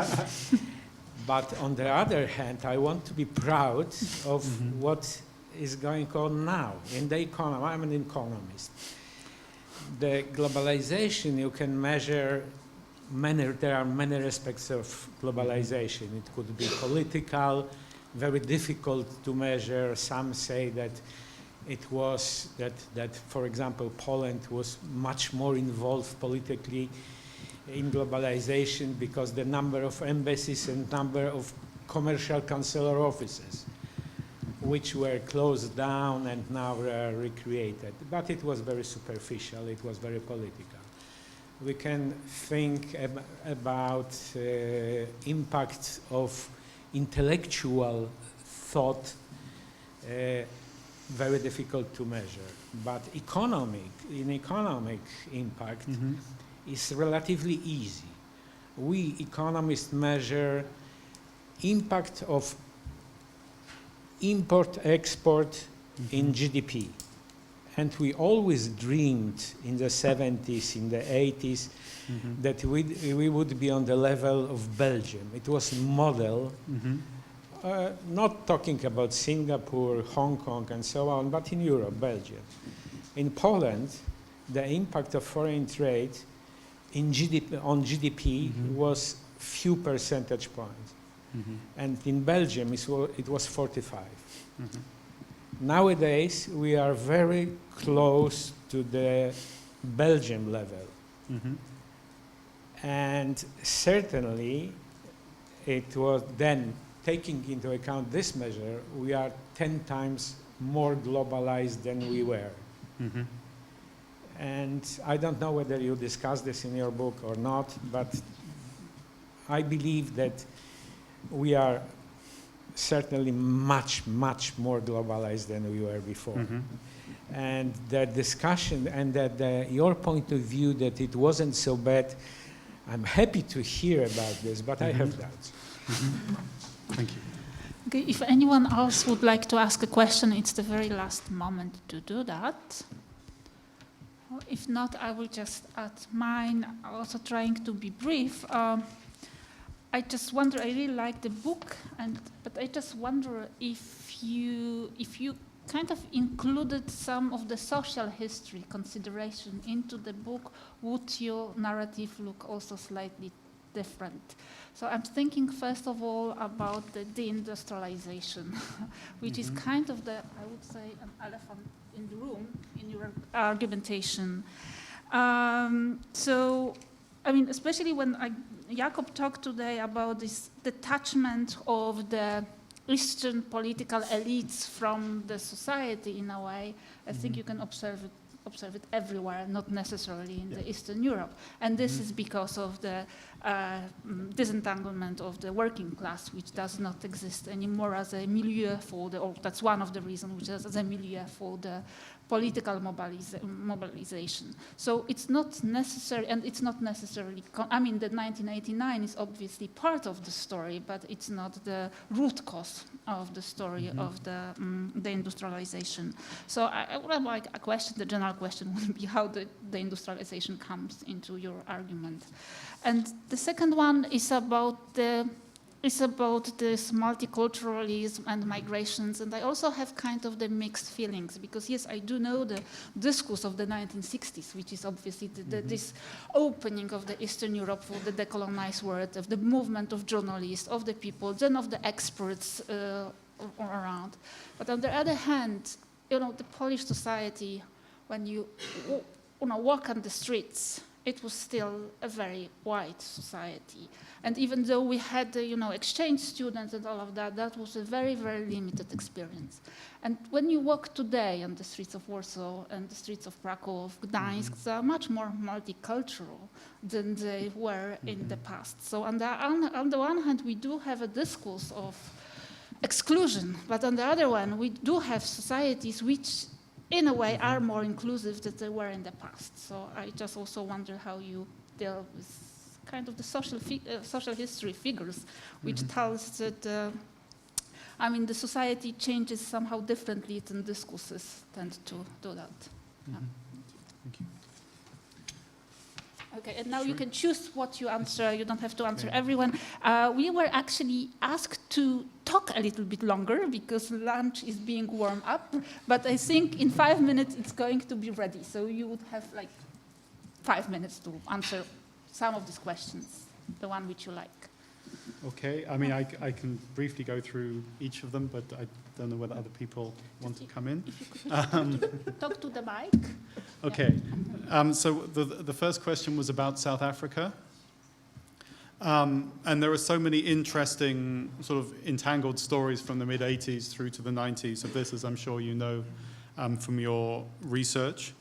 But on the other hand, I want to be proud of what is going on now in the economy. I'm an economist. The globalization, you can measure there are many aspects of globalization. It could be political, very difficult to measure. Some say that it was that for example, Poland was much more involved politically in globalization because the number of embassies and number of commercial consular offices, which were closed down and now recreated. But it was very superficial, it was very political. We can think about impact of intellectual thought, very difficult to measure. But economic impact is relatively easy. We economists measure impact of import-export in GDP. And we always dreamed in the 70s, in the 80s, that we would be on the level of Belgium. It was model, not talking about Singapore, Hong Kong, and so on, but in Europe, Belgium. In Poland, the impact of foreign trade on GDP was few percentage points. And in Belgium, it was 45. Nowadays, we are very close to the Belgium level. And certainly, it was then, taking into account this measure, we are 10 times more globalized than we were. And I don't know whether you discussed this in your book or not, but I believe that we are certainly much, much more globalized than we were before. and that discussion and that your point of view that it wasn't so bad. I'm happy to hear about this, but I have doubts. Thank you. Okay, if anyone else would like to ask a question, it's the very last moment to do that. Or if not, I will just add mine, also trying to be brief. I just wonder, I really like the book, but I just wonder if you kind of included some of the social history consideration into the book, would your narrative look also slightly different? So I'm thinking first of all about the deindustrialization, which is kind of I would say, an elephant in the room in your argumentation. So, I mean, especially when Iacob talked today about this detachment of the Eastern political elites from the society in a way, I think you can observe it everywhere, not necessarily in the Eastern Europe. And this is because of the disentanglement of the working class, which does not exist anymore as a milieu or that's one of the reasons, which is as a milieu for the political mobilization. So it's not necessary, and it's not necessarily, I mean, the 1989 is obviously part of the story, but it's not the root cause of the story of the industrialization. So I would like a question, the general question would be how the industrialization comes into your argument. And the second one is about this multiculturalism and migrations, and I also have kind of the mixed feelings, because yes, I do know the discourse of the 1960s, which is obviously this opening of the Eastern Europe for the decolonized world, of the movement of journalists, of the people, then of the experts around. But on the other hand, you know, the Polish society, when you walk on the streets, it was still a very white society. And even though we had, exchange students and all of that, that was a very, very limited experience. And when you walk today on the streets of Warsaw and the streets of Krakow, Gdańsk, they are much more multicultural than they were in the past. So on the one hand, we do have a discourse of exclusion, but on the other one, we do have societies which in a way are more inclusive than they were in the past. So I just also wonder how you deal with kind of the social history figures, which tells that, the society changes somehow differently than discourses tend to do that. Yeah. Thank you. Okay, and now you can choose what you answer. You don't have to answer everyone. We were actually asked to talk a little bit longer because lunch is being warmed up, but I think in 5 minutes it's going to be ready. So you would have like 5 minutes to answer some of these questions, the one which you like. Okay, I mean, I can briefly go through each of them, but I don't know whether other people want to come in. If you could talk to the mic. Okay, so the first question was about South Africa. And there are so many interesting sort of entangled stories from the mid-80s through to the 90s of this, as I'm sure you know from your research.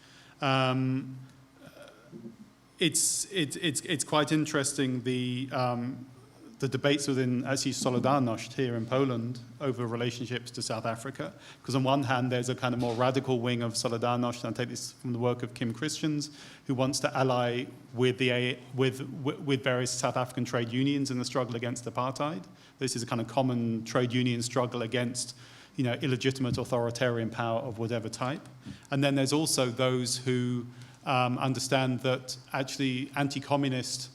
It's quite interesting, the debates within actually Solidarność here in Poland over relationships to South Africa. Because on one hand, there's a kind of more radical wing of Solidarność, and I take this from the work of Kim Christians, who wants to ally with various South African trade unions in the struggle against apartheid. This is a kind of common trade union struggle against, illegitimate authoritarian power of whatever type. And then there's also those who understand that actually anti-communist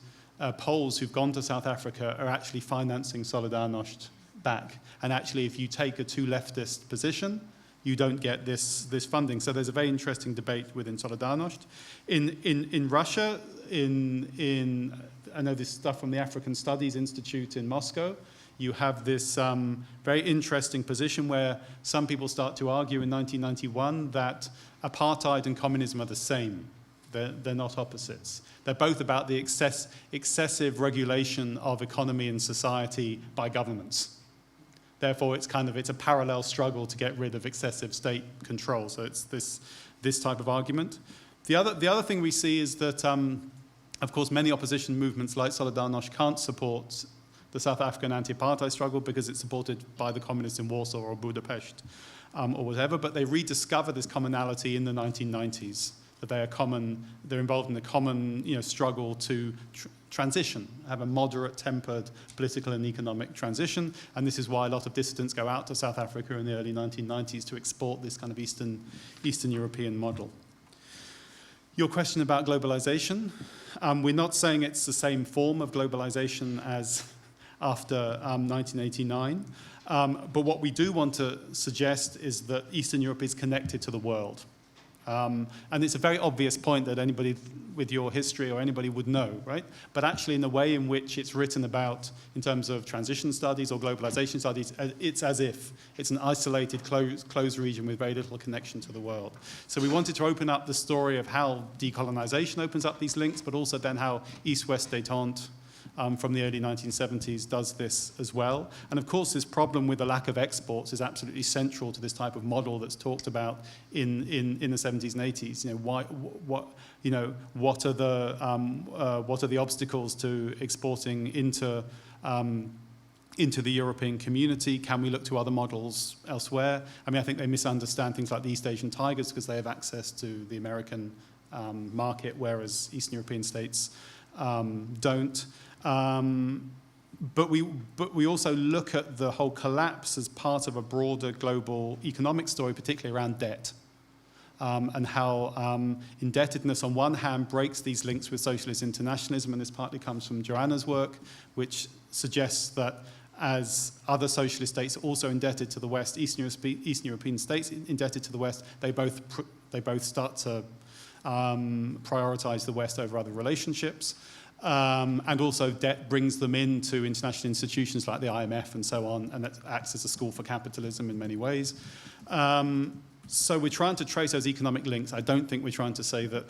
Poles who've gone to South Africa are actually financing Solidarność back. And actually, if you take a too leftist position, you don't get this funding. So there's a very interesting debate within Solidarność. In Russia, I know this stuff from the African Studies Institute in Moscow, you have this very interesting position where some people start to argue in 1991 that apartheid and communism are the same. They're not opposites. They're both about the excessive regulation of economy and society by governments. Therefore, it's a parallel struggle to get rid of excessive state control. So it's this type of argument. The other thing we see is that, of course, many opposition movements like Solidarność can't support the South African anti-apartheid struggle because it's supported by the communists in Warsaw or Budapest. or whatever, but they rediscover this commonality in the 1990s, that they are common, they're involved in a common struggle to transition, have a moderate tempered political and economic transition, and this is why a lot of dissidents go out to South Africa in the early 1990s to export this kind of Eastern European model. Your question about globalization, we're not saying it's the same form of globalization as after 1989, but what we do want to suggest is that Eastern Europe is connected to the world. And it's a very obvious point that anybody with your history or anybody would know, right? But actually in the way in which it's written about in terms of transition studies or globalization studies, it's as if it's an isolated, closed region with very little connection to the world. So we wanted to open up the story of how decolonization opens up these links, but also then how East-West détente from the early 1970s does this as well. And of course, this problem with the lack of exports is absolutely central to this type of model that's talked about in the 70s and 80s. What are the obstacles to exporting into the European community? Can we look to other models elsewhere? I mean, I think they misunderstand things like the East Asian tigers because they have access to the American market, whereas Eastern European states don't. But we also look at the whole collapse as part of a broader global economic story, particularly around debt, and how indebtedness on one hand breaks these links with socialist internationalism, and this partly comes from Joanna's work, which suggests that as other socialist states are also indebted to the West, Eastern European states indebted to the West, they both start to prioritize the West over other relationships. And also debt brings them into international institutions like the IMF and so on, and that acts as a school for capitalism in many ways. So we're trying to trace those economic links. I don't think we're trying to say that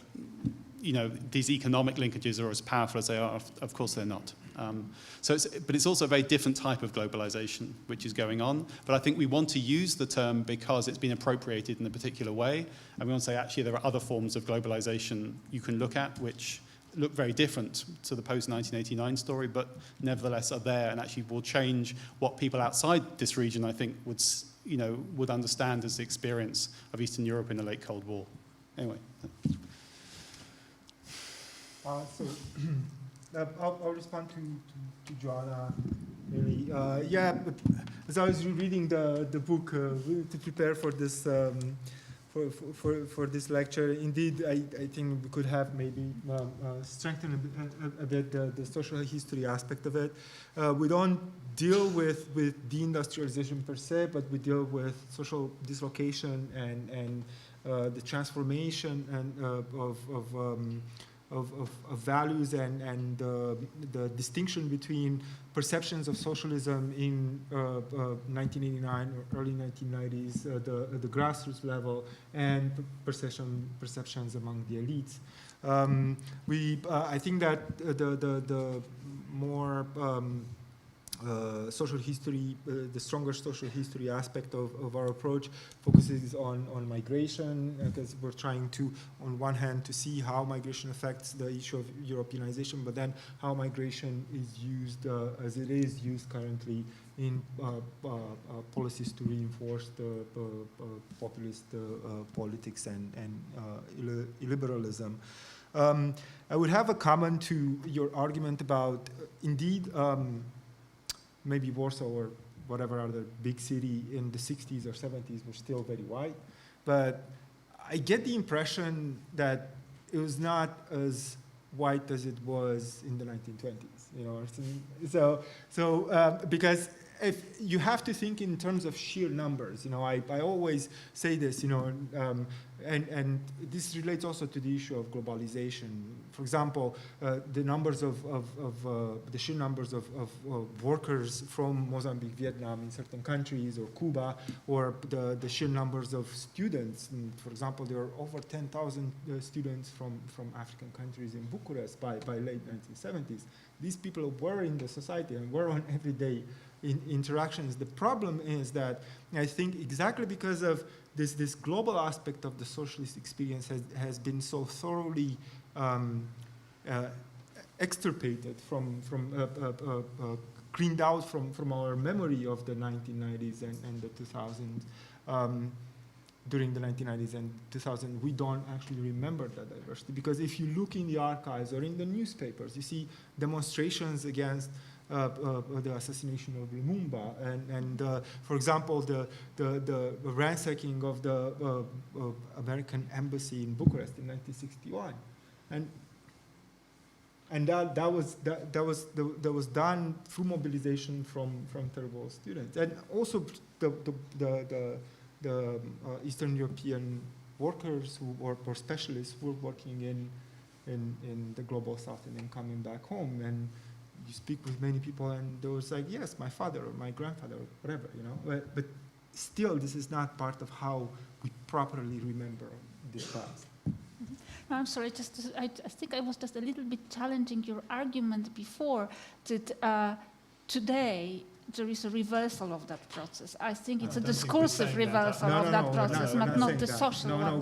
these economic linkages are as powerful as they are. Of course they're not. But it's also a very different type of globalization which is going on. But I think we want to use the term because it's been appropriated in a particular way. And we want to say actually there are other forms of globalization you can look at which look very different to the post-1989 story, but nevertheless are there and actually will change what people outside this region, I think, would understand as the experience of Eastern Europe in the late Cold War. Anyway. I'll respond to Joanna. Really, as I was reading the book to prepare for this for this lecture, indeed, I think we could have maybe strengthened a bit the social history aspect of it. We don't deal with deindustrialization per se, but we deal with social dislocation and the transformation and of values and the distinction between perceptions of socialism in 1989 or early 1990s, the grassroots level, and perceptions among the elites. I think that the more social history, the stronger social history aspect of our approach focuses on migration, because we're trying to, on one hand, to see how migration affects the issue of Europeanization, but then how migration is used, as it is used currently in policies to reinforce the populist politics and illiberalism. I would have a comment to your argument about, indeed, maybe Warsaw or whatever other big city in the 60s or 70s were still very white, but I get the impression that it was not as white as it was in the 1920s, So because if you have to think in terms of sheer numbers, I always say this, and this relates also to the issue of globalization. For example, the numbers the sheer numbers of workers from Mozambique, Vietnam in certain countries, or Cuba, or the sheer numbers of students. And for example, there are over 10,000 students from African countries in Bucharest by late 1970s. These people were in the society and were on everyday interactions. The problem is that I think exactly because of this global aspect of the socialist experience has been so thoroughly extirpated cleaned out from our memory of the 1990s and the 2000s. during the 1990s and 2000, we don't actually remember that diversity. Because if you look in the archives or in the newspapers, you see demonstrations against the assassination of Lumumba, and for example, the ransacking of the American embassy in Bucharest in 1961, and that was done through mobilization from terrible students, and also the Eastern European workers or specialists who were working in the global south and then coming back home, and you speak with many people and they was like, yes, my father or my grandfather or whatever, you know, but still this is not part of how we properly remember this past. No, I'm sorry, I think I was just a little bit challenging your argument before that today there is a reversal of that process. I think it's a discursive reversal of that process, but not the social one. No,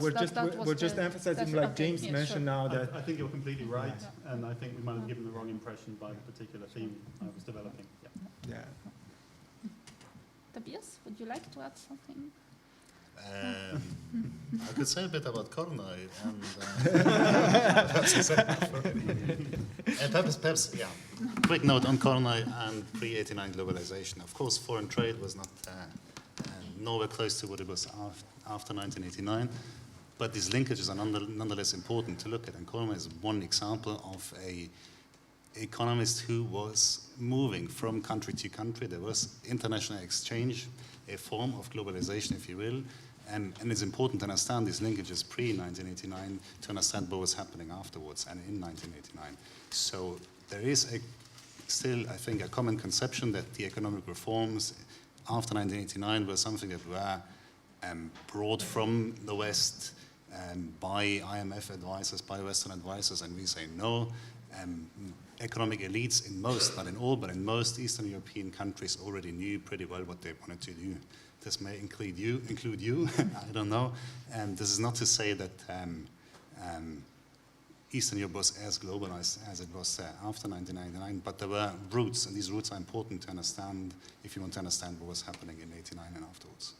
we're just emphasizing, like James mentioned now, that I think you're completely right, and I think we might have given the wrong impression by the particular theme I was developing. Yeah. Tobias, would you like to add something? I could say a bit about Kornai and perhaps, yeah. Quick note on Kornai and pre-89 globalization. Of course, foreign trade was not nowhere close to what it was after 1989, but these linkages are nonetheless important to look at. And Kornai is one example of a economist who was moving from country to country. There was international exchange, a form of globalization, if you will. And it's important to understand these linkages pre-1989 to understand what was happening afterwards and in 1989. So there is still, I think, a common conception that the economic reforms after 1989 were something that were brought from the West by IMF advisors, by Western advisors, and we say no. Economic elites in most, not in all, but in most Eastern European countries already knew pretty well what they wanted to do. This may include you, I don't know. And this is not to say that Eastern Europe was as globalized as it was after 1999, but there were roots, and these roots are important to understand if you want to understand what was happening in 89 and afterwards.